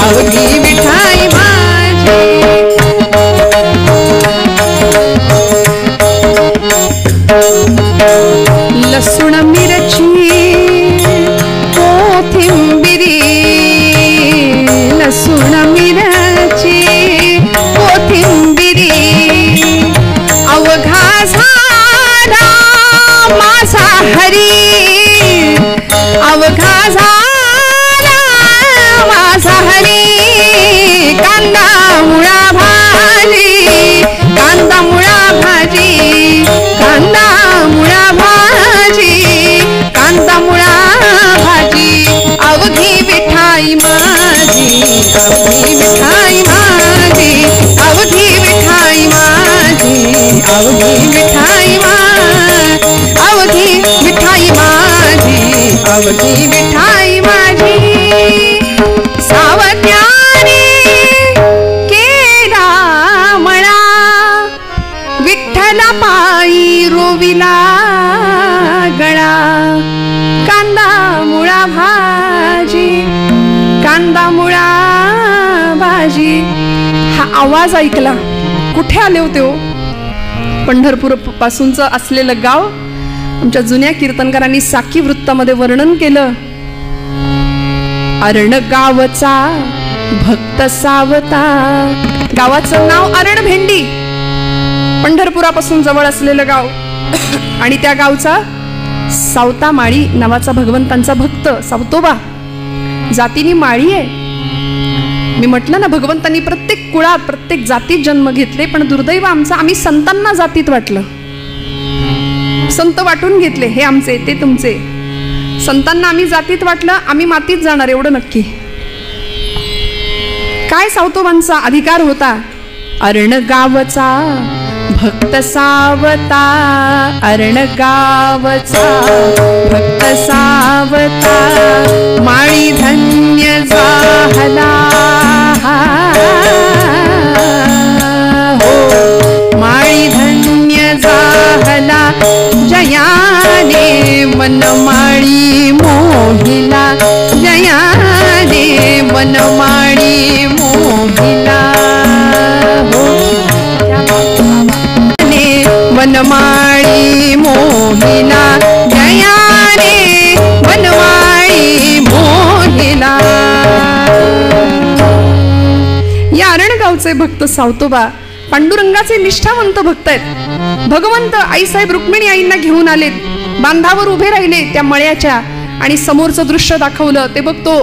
अवघी विठाई माझी. लसूण मिरची कोथिंबिरी, लसूण मिरची कोथिंबिरी, अवघा झाला माझा हरी, अवघा झाला माझा हरी. कांदा मुळा भाजी, कांदा मुळा भाजी, कांदा मुळा भाजी, कांदा मुळा भाजी, अवघी विठाई माझी, अवघी विठाई माझी, अवघी विठाई माझी, अवघी विठाई माझी, अवघी विठाई माझी, अवघी विठाई माझी. सावत्याने केला मळा, विठ्ठला पायी रोविला गळा. कांदा मुळा भाजी, कांदा मुळा भाजी. हा आवाज ऐकला, कुठे आले होते हो? पंढरपूर पासूनचं असलेलं गाव आमच्या जुन्या कीर्तनकारांनी साखी वृत्तामध्ये वर्णन केलं. अरण गावचा भक्त सावता. गावाचं नाव अरण भेंडी, पंढरपुरापासून जवळ असलेलं गाव. आणि त्या गावचा सावता माळी नावाचा भगवंतांचा भक्त सावतोबा. जातीनी माळी आहे. मी म्हटलं ना, भगवंतांनी प्रत्येक कुळात प्रत्येक जातीत जन्म घेतले, पण दुर्दैव आमचा, आम्ही संतांना जातीत वाटलं. संत वाटून घेतले, हे आमचे ते तुमचे. संतांना आम्ही जातीत वाटलं, आम्ही मातीत जाणार एवढं नक्की. काय सावतोबांचा अधिकार होता? अरण गावचा भक्त सावता. अरण गावचा भक्त सावता. माळी धन्य झाला हो. माळी धन्य झाला जयाने वनमाळी मोहिला. जयाने वनमाळी मोहिला हो. वनमाळी मोहिला. जयाने वनमाळी मोहिला. या अरणगावचे भक्त सावतोबा पांडुरंगाचे निष्ठावंत भक्त आहेत. भगवंत आईसाहेब रुक्मिणी आईंना घेऊन आलेत, बांधावर उभे राहिले त्या मळ्याच्या, आणि समोरचं दृश्य दाखवलं. ते बघतो,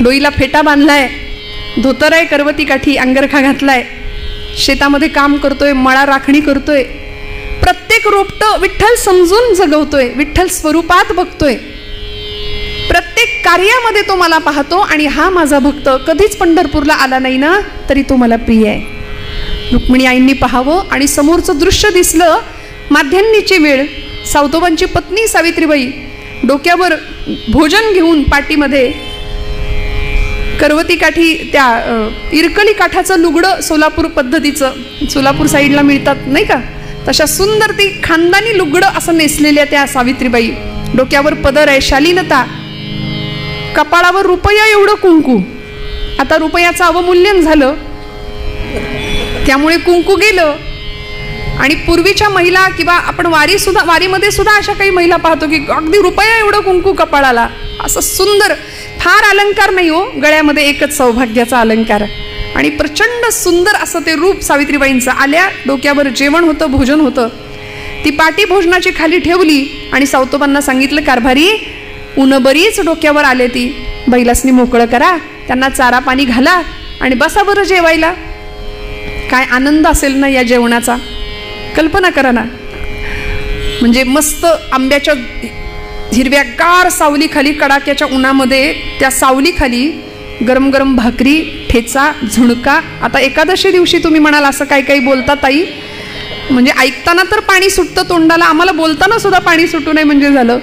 डोईला फेटा बांधलाय, धोतर आहे, करवती काठी, अंगरखा घातलाय, शेतामध्ये काम करतोय, मळा राखणी करतोय. प्रत्येक रोपट विठ्ठल समजून जगवतोय, विठ्ठल स्वरूपात बघतोय. प्रत्येक कार्यामध्ये तो मला पाहतो. आणि हा माझा भक्त कधीच पंढरपूरला आला नाही ना, तरी तो मला प्रिय आहे. रुक्मिणी आईंनी पाहावं, आणि समोरचं दृश्य दिसलं. माध्यान्नीची वेळ. सावतोबांची पत्नी सावित्रीबाई डोक्यावर भोजन घेऊन पाठीमध्ये करवती काठी, त्या इरकली काठाचं लुगडं सोलापूर पद्धतीचं, सोलापूर साईडला मिळतात नाही का, तशा सुंदर ती खानदानी लुगडं असं नेसलेल्या त्या सावित्रीबाई. डोक्यावर पदर आहे, शालीनता, कपाळावर रुपया एवढं कुंकू. आता रुपयाचं अवमूल्यन झालं, त्यामुळे कुंकू गेलं. आणि पूर्वीच्या महिला किंवा आपण वारीमध्ये सुद्धा अशा काही महिला पाहतो की अगदी रुपया एवढं कुंकू कपाळाला, असं सुंदर. फार अलंकार नाही हो, गळ्यामध्ये एकच सौभाग्याचा अलंकार. आणि प्रचंड सुंदर असं ते रूप सावित्रीबाईंचं. आल्या, डोक्यावर जेवण होतं, भोजन होतं. ती पाटी भोजनाची खाली ठेवली आणि सावतोबांना सांगितलं, कारभारी ऊन बरीच डोक्यावर आले, ती बैलासनी मोकळं करा, त्यांना चारा पाणी घाला आणि बसा बरं जेवायला. काय आनंद असेल ना या जेवणाचा, कल्पना करा ना. म्हणजे मस्त आंब्याच्या हिरव्यागार सावलीखाली, कडाक्याच्या उन्हामध्ये, त्या सावलीखाली गरम गरम भाकरी, ठेचा, झुणका. आता एकादशी दिवशी तुम्ही म्हणाल असं काही काही बोलता ताई, म्हणजे ऐकताना तर पाणी सुटतं तोंडाला, आम्हाला बोलताना सुद्धा पाणी सुटू नये म्हणजे झालं.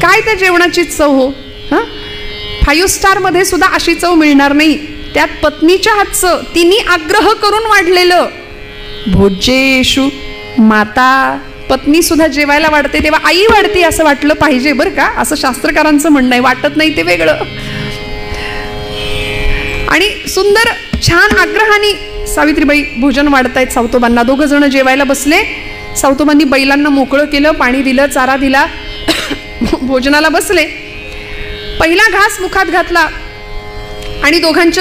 काय त्या जेवणाची चव हो. हां, 5 स्टारमध्ये सुद्धा अशी चव मिळणार नाही. त्यात पत्नीच्या हातचं, तिने आग्रह करून वाढलेलं. भोजेषु माता, पत्नी सुद्धा जेवायला वाढते तेव्हा आई वाढते असं वाटलं पाहिजे बरं का, असं शास्त्रकारांचं म्हणणं आहे. वाटत नाही ते वेगळं. आणि सुंदर छान आग्रहाने सावित्रीबाई भोजन वाढतायत सावतोबांना. 2 जण जेवायला बसले. सावतोबांनी बैलांना मोकळं केलं, पाणी दिलं, चारा दिला, भोजनाला बसले. पहिला घास मुखात घातला आणि दोघांची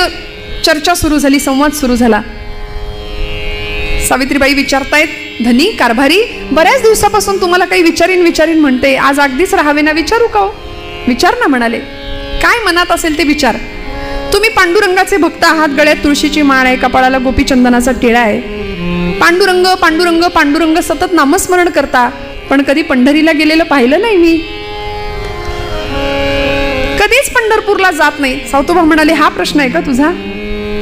चर्चा सुरू झाली, संवाद सुरू झाला. सावित्रीबाई विचारतायत, धनी कारभारी, बऱ्याच दिवसापासून तुम्हाला काही विचारीन म्हणते, आज अगदीच राहावे ना, विचारू का हो? विचार ना म्हणाले. काय मनात असेल ते विचार. तुम्ही पांडुरंगाचे भक्त आहात, गळ्यात तुळशीची माळ आहे, कपाळाला गोपीचंदनाचा टिळा आहे. पांडुरंग पांडुरंग पांडुरंग सतत नामस्मरण करता, पण कधी पंढरीला गेलेलं पाहिलं नाही मी, कधीच पंढरपूरला जात नाही. सावतोबा म्हणाले, हा प्रश्न आहे का तुझा?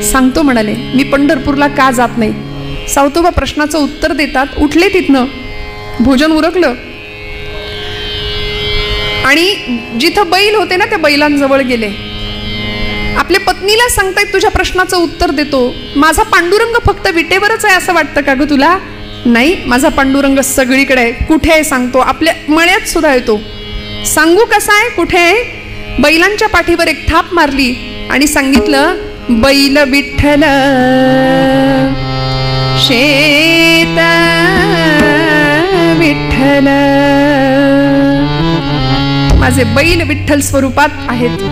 सांगतो म्हणाले, मी पंढरपूरला का जात नाही. सावतोबा प्रश्नाचं उत्तर देतात. उठले तिथनं, भोजन उरकलं आणि जिथं बैल होते ना त्या बैलांजवळ गेले. आपल्या पत्नीला सांगतायत, तुझ्या प्रश्नाचं उत्तर देतो. माझा पांडुरंग फक्त विटेवरच आहे असं वाटतं का ग तुला? नाही, माझा पांडुरंग सगळीकडे आहे. कुठे आहे सांगतो, आपल्या मळ्यात सुद्धा येतो. सांगू कसा आहे, कुठे आहे? बैलांच्या पाठीवर एक थाप मारली आणि सांगितलं, बैल विठ्ठल शेत विठ्ठल. माझे बैल विठ्ठल स्वरूपात आहेत.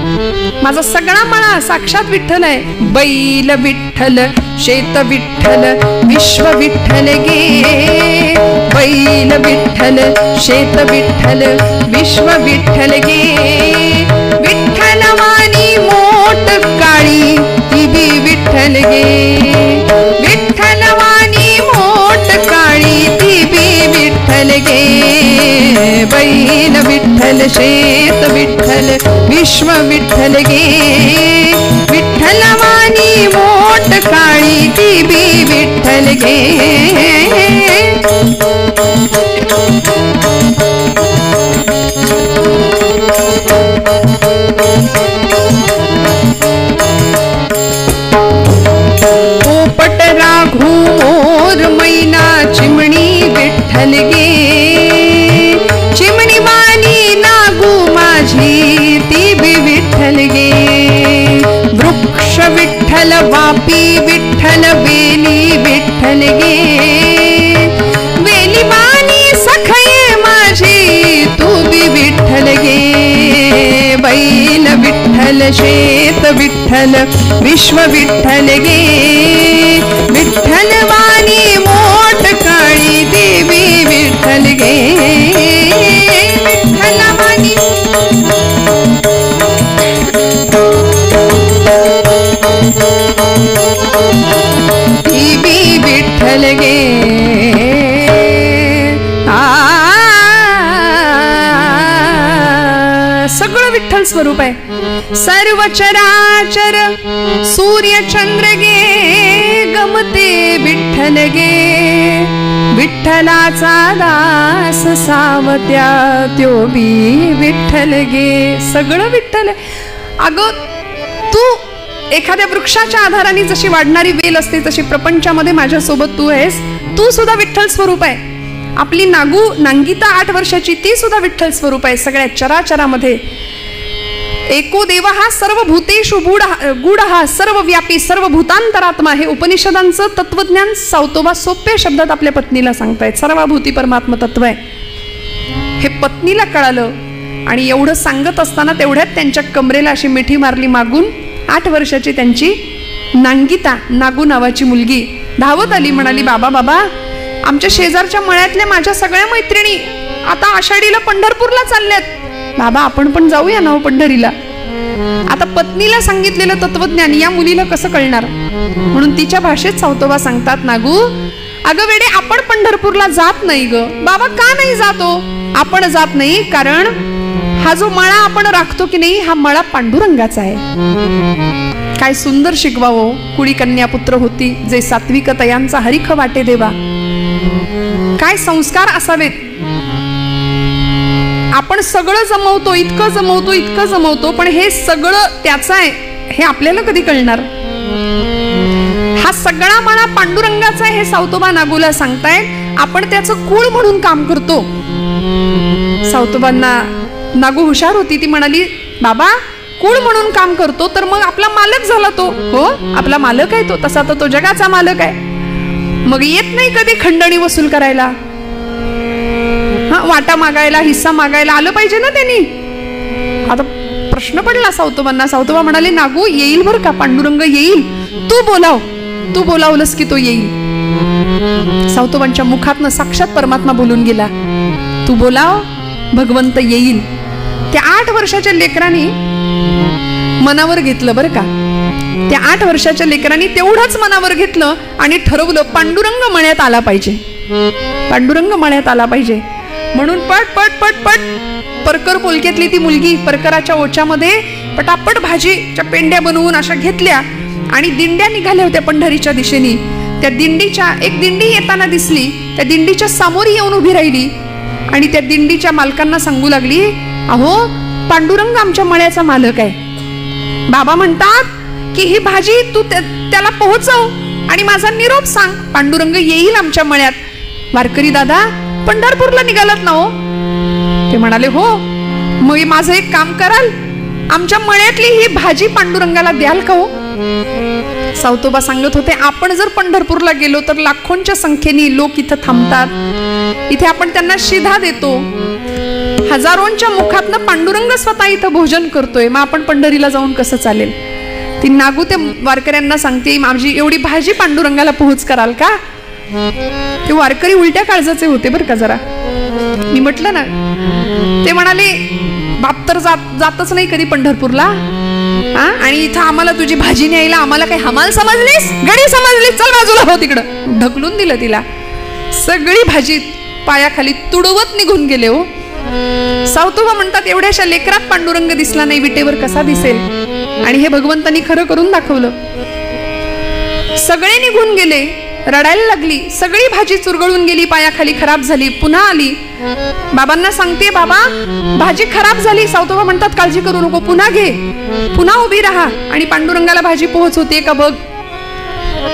माझा सगळा मळा साक्षात विठ्ठल आहे. बैल विठ्ठल, शेत विठ्ठल, विश्व विठ्ठल गे. बैल विठ्ठल, शेत विठ्ठल, विश्व विठ्ठल गे. विठ्ठल वाणी मोठ काळी ती बी विठ्ठल गे. विठ्ठल वाणी मोठ काळी ती बी विठ्ठल गे. बैल विठ्ठल, शेत विठ्ठल, विश्व विठ्ठल गे. विठ्ठल वाणी मोठ काळी ती बी विठ्ठल गे. पोपट राघू मोर मैना चिमणी विठ्ठल गे. चिमणी वाणी नागू माझी ती बी विठ्ठल गे. वृक्ष विठ्ठल, वापी विठ्ठल, वेली विठ्ठल गे. वेली वाणी सखये माझी तू बी विठ्ठल गे. बैल विठ्ठल, शेत विठ्ठल, विश्व विठ्ठल गे. विठ्ठल वाणी मोठ काळी देवी विठ्ठल गे. विठ्ठल वाणी देवी विठ्ठल गे. सगळं विठ्ठल स्वरूप आहे. सर्व चराचर सूर्य चंद्र गे. गमते विठ्ठल गे. विठ्ठलाचा दास सावत्या त्यो बी विठ्ठल गे. सगळं विठ्ठल. अगं तू एखाद्या वृक्षाच्या आधाराने जशी वाढणारी वेल असते तशी प्रपंचामध्ये माझ्यासोबत तू आहेस. तू सुद्धा विठ्ठल स्वरूप आहे. आपली नांगिता 8 वर्षाची ती सुद्धा विठ्ठल स्वरूप आहे. सगळ्या चराचरामध्ये एको देव हा सर्व भूतेषु गूढ हा सर्व व्यापी सर्व भूतांतरात्मा. हे उपनिषदांचं तत्वज्ञान सावतोबा सोप्या शब्दात आपल्या पत्नीला सांगतायत. सर्वभूती परमात्म तत्व आहे हे पत्नीला कळालं. आणि एवढं सांगत असताना तेवढ्यात त्यांच्या कमरेला अशी मिठी मारली मागून. 8 वर्षाची त्यांची नांगिता, नागू नावाची मुलगी धावत आली. म्हणाली, बाबा बाबा, आमच्या शेजारच्या मळ्यातल्या माझ्या सगळ्या मैत्रिणी आता आषाढीला पंढरपूरला चालल्यात. बाबा आपण पण जाऊया ना पंढरीला. आता पत्नीला सांगितलेलं तत्वज्ञान या मुलीला कसं कळणार. म्हणून तिच्या भाषेत सावतोबा सांगतात, नागू अगं वेडे, आपण पंढरपूरला जात नाही ग. बाबा का नाही जातो. आपण जात नाही कारण हा जो मळा आपण राखतो की नाही हा मळा पांडुरंगाचा आहे. काय सुंदर शिकवावं. कुळी कन्या पुत्र होती जे सात्विक तयांचा हरिख वाटे देवा. काय संस्कार असावेत. आपण सगळं जमवतो, इतकं जमवतो, पण हे सगळं त्याचं आहे हे आपल्याला कधी कळणार. हा सगळा मळा पांडुरंगाचा आहे हे सावतोबा नागूला सांगतायत. आपण त्याचं कुळ म्हणून काम करतो. सावतोबांना नागू हुशार होती. ती म्हणाली, बाबा कुळ म्हणून काम करतो तर मग आपला मालक झाला तो. हो आपला मालक आहे तो. तसा तर तो जगाचा मालक आहे. मग येत नाही कधी खंडणी वसूल करायला. वाटा मागायला, हिस्सा मागायला आलं पाहिजे ना त्यांनी. आता प्रश्न पडला सावतोबांना. सावतोबा म्हणाले, नागू येईल बरं का, पांडुरंग येईल. तू बोलाव. तू बोलावलंस की तो येईल. सावतोबांच्या मुखातनं साक्षात परमात्मा बोलून गेला. तू बोलाव, भगवंत येईल. त्या 8 वर्षाच्या लेकरांनी मनावर घेतलं बरं का. त्या 8 वर्षाच्या लेकरांनी तेवढंच मनावर घेतलं आणि ठरवलं पांडुरंग मळ्यात आला पाहिजे. पांडुरंग मळ्यात आला पाहिजे. म्हणून पट पट पट पट परकर पोलक्यातली ती मुलगी परकराच्या ओच्यामध्ये पटापट भाजीच्या पेंड्या बनवून अशा घेतल्या आणि दिंड्या निघाल्या होत्या पंढरीच्या दिशेने. त्या दिंडीच्या एक दिंडी येताना दिसली. त्या दिंडीच्या समोर येऊन उभी राहिली आणि त्या दिंडीच्या मालकांना सांगू लागली, अहो पांडुरंग आमच्या मळ्याचा मालक आहे. बाबा म्हणतात की ही भाजी तू त्याला पोहोचव आणि माझा निरोप सांग. पांडुरंग येईल आमच्या मळ्यात. वारकरी दादा पंढरपूरला निघालात ना हो. ते म्हणाले, हो. मग माझं एक काम कराल, आमच्या मळ्यातली ही भाजी पांडुरंगाला द्याल का हो. सावतोबा सांगत होते, आपण जर पंढरपूरला गेलो तर लाखोंच्या संख्येने लोक इथं थांबतात. इथे आपण त्यांना शिधा देतो. हजारोंच्या मुखातनं पांडुरंग स्वतः इथं भोजन करतोय. मग आपण पंढरीला जाऊन कसं चालेल? ती नागू त्या वारकऱ्यांना सांगते, माझी एवढी भाजी पांडुरंगाला पोहोच कराल का? ते वारकरी उलट्या काळजाचे होते बरं का जरा. मी म्हटलं ना, ते म्हणाले बाप तर जातच नाही कधी पंढरपूरला, आणि इथं आम्हाला तुझी भाजी न्यायला आम्हाला काही हमाल समजलीस, गडी समजलीस, चल बाजूला हो तिकडं. ढकलून दिलं तिला. सगळी भाजी पायाखाली तुडवत निघून गेले हो. सावतोबा म्हणतात, एवढ्याशा लेकरात पांडुरंग दिसला नाही, विटेवर कसा दिसेल? आणि हे भगवंतांनी खरं करून दाखवलं. सगळे निघून गेले. रडायला लागली. सगळी भाजी चुरगळून गेली, पायाखाली खराब झाली. पुन्हा आली. बाबांना सांगते, बाबा भाजी खराब झाली. सावतोबा म्हणतात, काळजी करू नको, पुन्हा घे, पुन्हा उभी राहा आणि पांडुरंगाला भाजी पोहोच होते का बघ.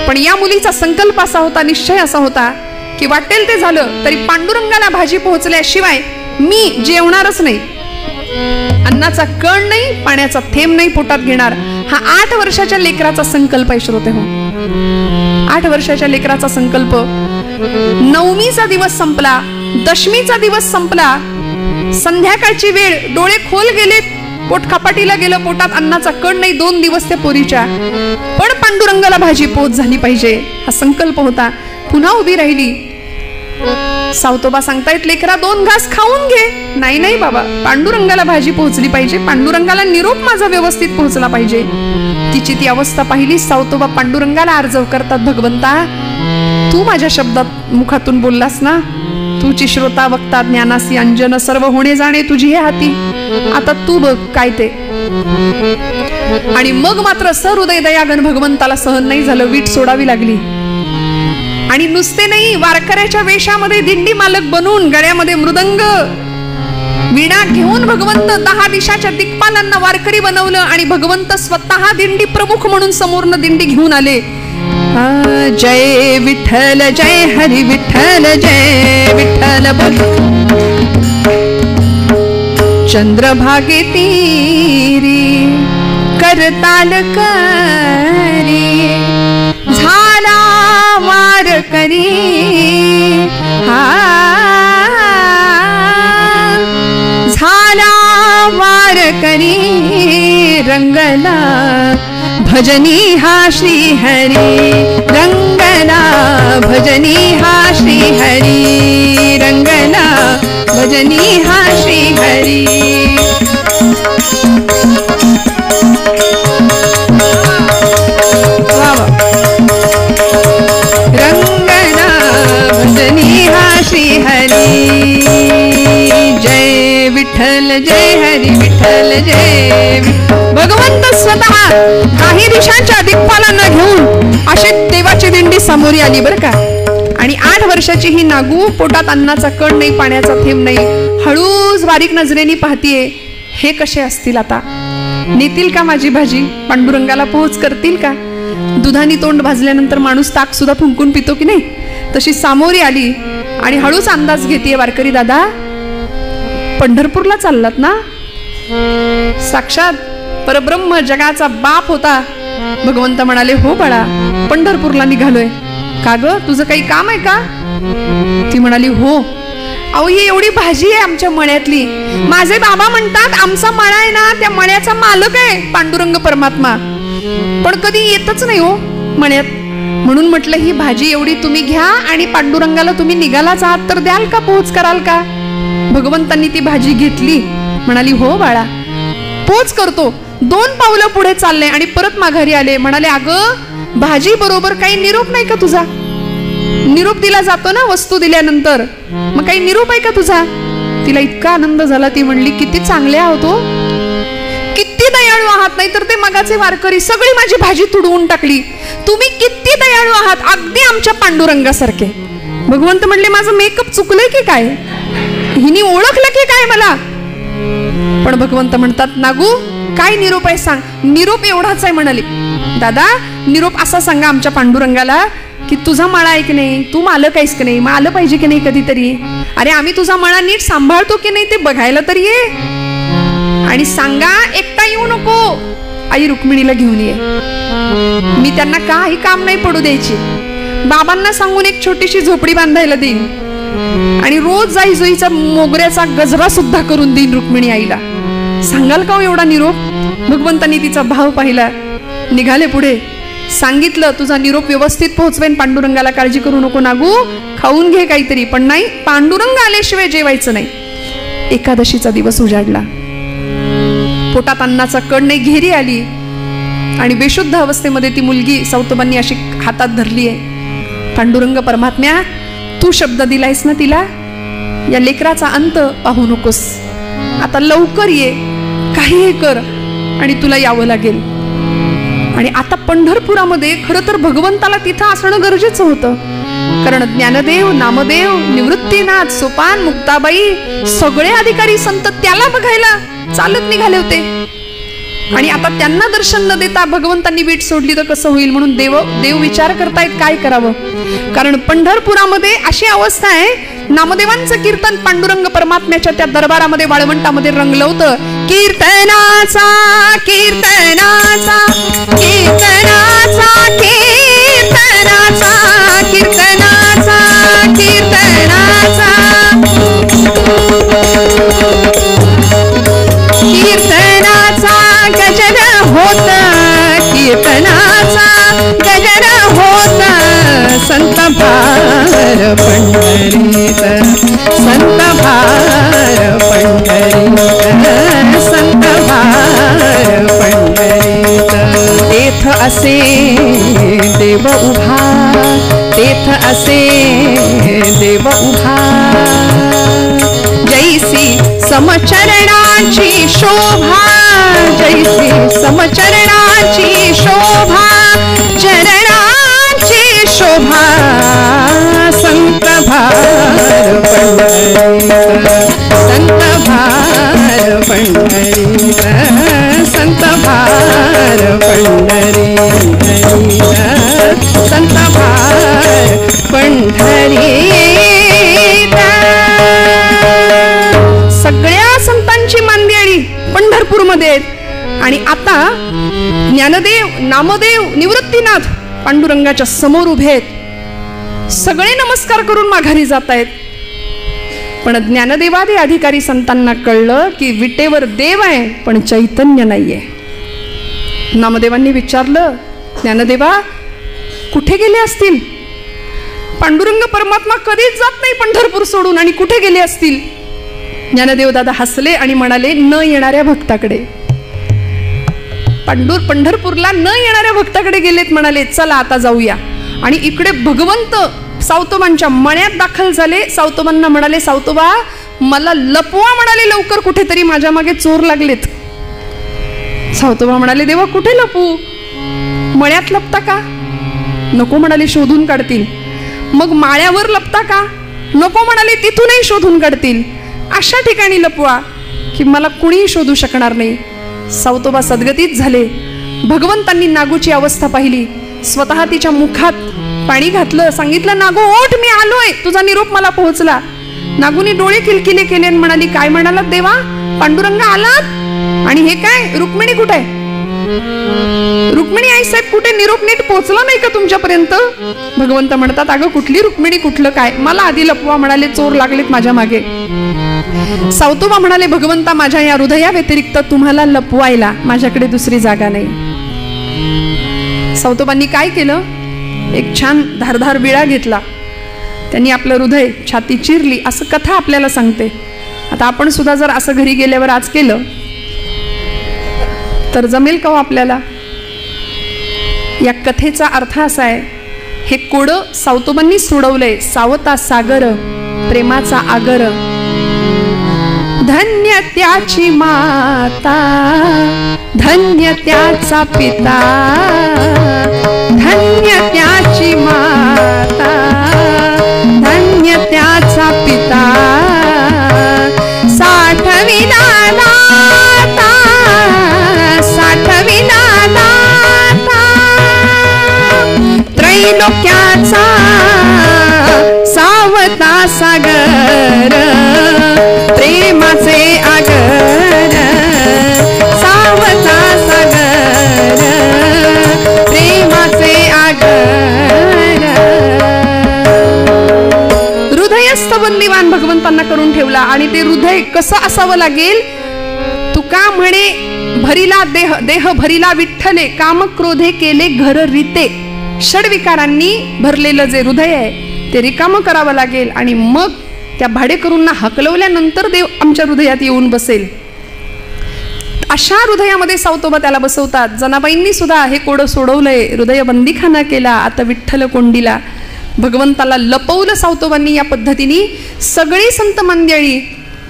पण या मुलीचा संकल्प असा होता, निश्चय असा होता की वाटेल ते झालं तरी पांडुरंगाला भाजी पोहोचल्याशिवाय मी जेवणारच नाही. अन्नाचा कण नाही, पाण्याचा थेंब नाही पोटात घेणार. हा 8 वर्षाच्या लेकराचा संकल्प आहे श्रोते हो. 8 वर्षाच्या लेकराचा संकल्प. नवमीचा दिवस संपला, दशमीचा दिवस संपला, संध्याकाळची वेळ, डोळे खोल गेले, पोट खपाटीला गेलं, पोटात अन्नाचा कण नाही 2 दिवस त्या पोरीच्या. पण पांडुरंगाला भाजी पोच झाली पाहिजे हा संकल्प होता. पुन्हा उभी राहिली. सावतोबा सांगतायत, लेकरा 2 घास खाऊन घे. नाही नाही बाबा, पांडुरंगाला भाजी पोहोचली पाहिजे, पांडुरंगाला निरोप माझा व्यवस्थित पोहोचला पाहिजे. तिची ती अवस्था पाहिली. सावतोबा पांडुरंगाला अर्जव करतात, भगवंता तू माझ्या शब्दात मुखातून बोललास ना, तुझी श्रोता वक्ता ज्ञानासी अंजन सर्व होणे जाणे तुझी हे हाती, आता तू बघ काय ते. आणि मग मात्र सहृदय दयागण भगवंताला सहन नाही झालं, वीट सोडावी लागली. आणि नुसते नाही, वारकऱ्याच्या वेशामध्ये दिंडी मालक बनून गळ्यामध्ये मृदंग वीणा घेऊन भगवंत 10 दिशाच्या दिक्पालांना वारकरी बनवलं. आणि भगवंत स्वतः दिंडी प्रमुख म्हणून समोरनं दिंडी घेऊन आले. जय विठ्ठल जय हरी विठ्ठल जय विठ्ठल बोल. चंद्रभागे तीरी करताल करी झाला वारकरी. झाला वारकरी रंगला भजनी हा श्री हरी. रंगला भजनी हा श्री हरी. रंगला भजनी हा श्री हरी. रंगला भजनी हा श्री हरी. जय विठ्ठल जय हरी विठ्ठल जय. भगवंत स्वतः काही दिशांच्या दिक्पालांना घेऊन अशी देवाची दिंडी समोर आली बरं का. आणि 8 वर्षाची ही नागू, पोटात अन्नाचा कण नाही, पाण्याचा थेंब नाही, हळूच बारीक नजरेने पाहतीये. हे कसे असतील आता? नेतील का माझी भाजी? पांडुरंगाला पोहोच करतील का? दुधानी तोंड भाजल्यानंतर माणूस ताक सुद्धा फुंकून पितो की नाही, तशी सामोरी आली. आणि हळूच अंदाज घेतीये, वारकरी दादा पंढरपूरला चाललात ना? साक्षात परब्रह्म जगाचा बाप होता. भगवंत म्हणाले, हो बाळा, पंढरपूरला निघालोय. का ग, तुझं काही काम आहे का? ती म्हणाली, हो. अहो, ही एवढी भाजी आहे आमच्या मळ्यातली. माझे बाबा म्हणतात आमचा मळा आहे ना, त्या मळ्याचा मालक आहे पांडुरंग परमात्मा, पण कधी येतच नाही हो मळ्यात. म्हणून म्हटलं ही भाजी एवढी तुम्ही घ्या आणि पांडुरंगाला तुम्ही निघालाच आहात तर द्याल का, पोच कराल का? भगवंतांनी ती भाजी घेतली. म्हणाली, हो बाळा, पोच करतो. 2 पावलं पुढे चालले आणि परत माघारी आले. म्हणाले, अगं भाजी बरोबर काही निरोप नाही का तुझा? निरोप दिला जातो ना वस्तू दिल्यानंतर, मग काही निरोप आहे का तुझा? तिला इतका आनंद झाला. ती म्हणली, किती चांगले आहोत हो, किती दयाळू आहात. नाही तर ते मगाचे वारकरी सगळी माझी भाजी तुडवून टाकली. तुम्ही किती दयाळू आहात, अगदी आमच्या पांडुरंगासारखे. भगवंत म्हणले, माझं मेकअप चुकलंय की काय? हिने ओळखलं की काय मला? पण भगवंत म्हणतात, नागू काय निरोप आहे सांग. निरोप एवढाच आहे म्हणाले. दादा, निरोप असा सांगा आमच्या पांडुरंगाला की तुझा मळा आहे की नाही, तू मालक आहेस की नाही, मग आलं पाहिजे की नाही कधीतरी. अरे आम्ही तुझा मळा नीट सांभाळतो की नाही ते बघायला तरी ये. आणि सांगा, एकटा येऊ नको, आई रुक्मिणीला घेऊन ये. मी त्यांना काही काम नाही पडू द्यायची. बाबांना सांगून एक छोटीशी झोपडी बांधायला देईन आणि रोज जाईजुईचा मोगऱ्याचा गजरा सुद्धा करून देईन रुक्मिणी आईला. सांगाल का एवढा निरोप? भगवंतांनी तिचा भाव पाहिला. निघाले पुढे. सांगितलं तुझा निरोप व्यवस्थित पोहोचवेन, पांडुरंगाला काळजी करू नको नागू, खाऊन घे काहीतरी, पण नाही, पांडुरंग आल्याशिवाय जेवायचं नाही. एकादशीचा दिवस उजाडला. पोटात अन्नाचा कण नाही, घेरी आली आणि बेशुद्ध अवस्थेमध्ये ती मुलगी सौतबांनी अशी हातात धरली आहे. पांडुरंग परमात्म्या, तू शब्द दिलायस ना तिला, या लेकराचा अंत पाहू नकोस, आता लवकर ये, काहीही कर आणि तुला यावं लागेल. आणि आता पंढरपुरामध्ये खरं तर भगवंताला तिथं असणं गरजेचं होतं, कारण ज्ञानदेव, नामदेव, निवृत्तीनाथ, सोपान, मुक्ताबाई सगळे अधिकारी संत त्याला बघायला चालत निघाले होते. आणि आता त्यांना दर्शन न देता भगवंतांनी वीट सोडली तर कसं होईल, म्हणून देव विचार करतायत काय करावं. कारण पंढरपुरामध्ये अशी अवस्था आहे, नामदेवांचं कीर्तन पांडुरंग परमात्म्याच्या त्या दरबारामध्ये वाळवंटामध्ये रंगलं होतं. कीर्तनाचा कीर्तनाचा कीर्तनाचा कीर्तनाचा कीर्तनाचा कीर्तनाचा कीर्तनाचा गजर होत, कीर्तनाचा गजर होत, संत भार पंढरीत, संत भार पंढरीत, संत भार पंढरीत. तेथ असे देव उभा, तेथ असे देव उभा, जैसी समचरणाची शोभा, जैसी समचरणाची शोभा, चरणाची शोभा, संत भार पंढरीत, संत भार पंढरीत, संत भार पंढरीत, संत भार पंढरीत. सगळ्या संतांची मांदियाळी पंढरपूरमध्ये आहेत. आणि आता ज्ञानदेव, नामदेव, निवृत्तीनाथ पांडुरंगाच्या समोर उभे आहेत. सगळे नमस्कार करून माघारी जात आहेत. पण ज्ञानदेवादी अधिकारी संतांना कळलं की विटेवर देव आहे पण चैतन्य नाहीये. नामदेवांनी विचारलं, ज्ञानदेवा कुठे गेले असतील? पांडुरंग परमात्मा कधीच जात नाही पंढरपूर सोडून, आणि कुठे गेले असतील? ज्ञानदेव दादा हसले आणि म्हणाले, न येणाऱ्या भक्ताकडे. पंढरपूरला न येणाऱ्या भक्ताकडे गेलेत. म्हणाले चला आता जाऊया. आणि इकडे भगवंत सावतोबांच्या मळ्यात दाखल झाले. सावतोबांना म्हणाले, सावतोबा मला लपवा, म्हणाले लवकर, कुठेतरी माझ्या मागे चोर लागलेत. सावतोबा म्हणाले, देवा कुठे लपू? मळ्यात लपता का? नको म्हणाले, शोधून काढतील. मग माळ्यावर लपता का? नको म्हणाले, तिथूनही शोधून काढतील. अशा ठिकाणी लपवा की मला कुणीही शोधू शकणार नाही. सावतोबा सद्गतीत झाले. भगवंतांनी नागूची अवस्था पाहिली. स्वतः तिच्या मुखात पाणी घातलं. सांगितलं, नागू ओठ, मी आलोय, तुझा निरोप मला पोहोचला. नागूने डोळे किलकिले केले आणि म्हणाली, काय म्हणालात देवा? पांडुरंग आलात? आणि हे काय, रुक्मिणी कुठे? रुक्मिणी आई साहेब कुठे? निरोप नीट पोहोचला नाही का तुमच्यापर्यंत? भगवंत म्हणतात, अगं कुठली रुक्मिणी, कुठलं काय, मला आधी लपवा. म्हणाले, चोर लागलेत माझ्या मागे. सावतोबा म्हणाले, भगवंता माझ्या या हृदया व्यतिरिक्त तुम्हाला लपवायला माझ्याकडे दुसरी जागा नाही. सावतोबांनी काय केलं? एक छान धारधार विळा घेतला. त्यांनी आपलं हृदय, छाती चिरली. असं कथा आपल्याला सांगते. आता आपण सुद्धा जर असं घरी गेल्यावर आज केलं तर जमेल का हो आपल्याला? या कथेचा अर्थ असा आहे, हे कोडं सावतोबांनी सोडवलंय. सावता सागर प्रेमाचा आगर, धन्य त्याची माता, धन्य त्याचा पिता, धन्य त्याची माता, धन्य त्याचा पिता, साठविला दाता, साठविला दाता, त्रैलोक्याचा सावता सागर, प्रेमाचे आगर, सावता सागर, हृदय कसं असावं लागेल? तुका म्हणे भरिला देह भरिला विठ्ठले, काम क्रोधे केले घर रीते. षडविकारांनी भरलेलं जे हृदय आहे ते रिकामं करावं लागेल आणि मग त्या भाडेकरूंना हकलवल्यानंतर देव आमच्या हृदयात येऊन बसेल. अशा हृदयामध्ये सावतोबा त्याला बसवतात. जनाबाईंनी सुद्धा हे कोडं सोडवलंय, हृदय बंदीखाना केला, आता विठ्ठल कोंडीला. भगवंताला लपवलं सावतोबांनी. या पद्धतीने सगळी संत मंडळी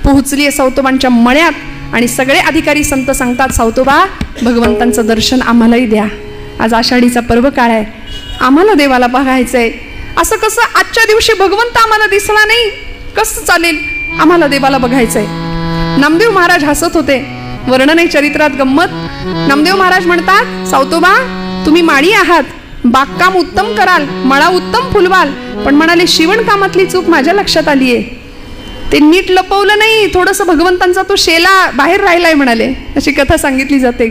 पोहोचली सावतोबांच्या मळ्यात आणि सगळे अधिकारी संत सांगतात, सावतोबा भगवंतांचं दर्शन आम्हालाही द्या. आज आषाढीचा पर्व काळ आहे, आम्हाला देवाला बघायचंय. असं कसं आजच्या दिवशी भगवंत आम्हाला दिसला नाही, कसं चालेल? आम्हाला देवाला बघायचंय. नामदेव महाराज हसत होते. वर्णन आहे चरित्रात गंमत. नामदेव महाराज म्हणतात, सावतोबा तुम्ही माळी आहात, बागकाम उत्तम कराल, मळा उत्तम फुलवाल, पण म्हणाले शिवणकामातली चूक माझ्या लक्षात आलीये. ते नीट लपवलं नाही, थोडंसं भगवंतांचा तो शेला बाहेर राहिलाय म्हणाले. अशी कथा सांगितली जाते.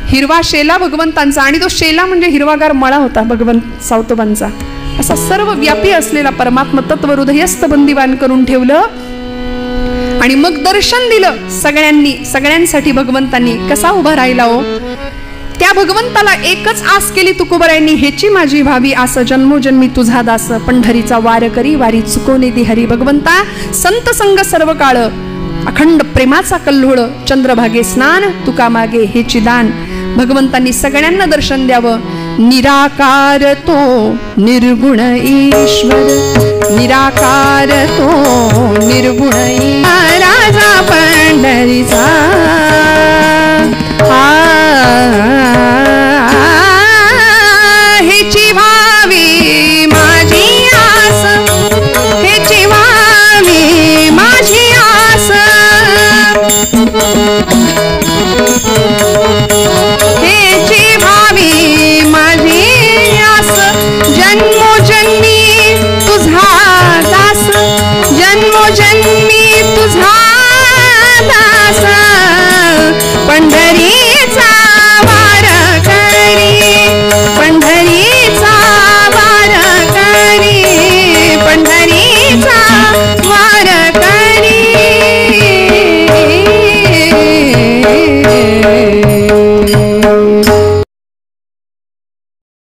हिरवा शेला भगवंतांचा आणि तो शेला म्हणजे हिरवागार मळा होता भगवंत सावतोबांचा. असा सर्व व्यापी असलेला परमात्मा तत्व हृदयस्थ बंदिवान करून ठेवलं आणि मग दर्शन दिलं सगळ्यांसाठी. भगवंतांनी कसा उभा राहिला हो? त्या भगवंताला एकच आस केली तुकोबरायांनी, हेची माझी भावी आस, जन्मोजन्मी तुझा दास, पंढरीचा वार करी वारी चुकोने ती हरी. भगवंता संत संग सर्व काळ, अखंड प्रेमाचा कल्लोळ, चंद्रभागे स्नान तुका मागे हेची दान. भगवंतांनी सगळ्यांना दर्शन द्यावं. निराकार तो निर्गुण ईश्वर, निराकार तो निर्गुण राजा पंढरीचा. हेची व्हावी माझी आस, हेची व्हावी माझी आस.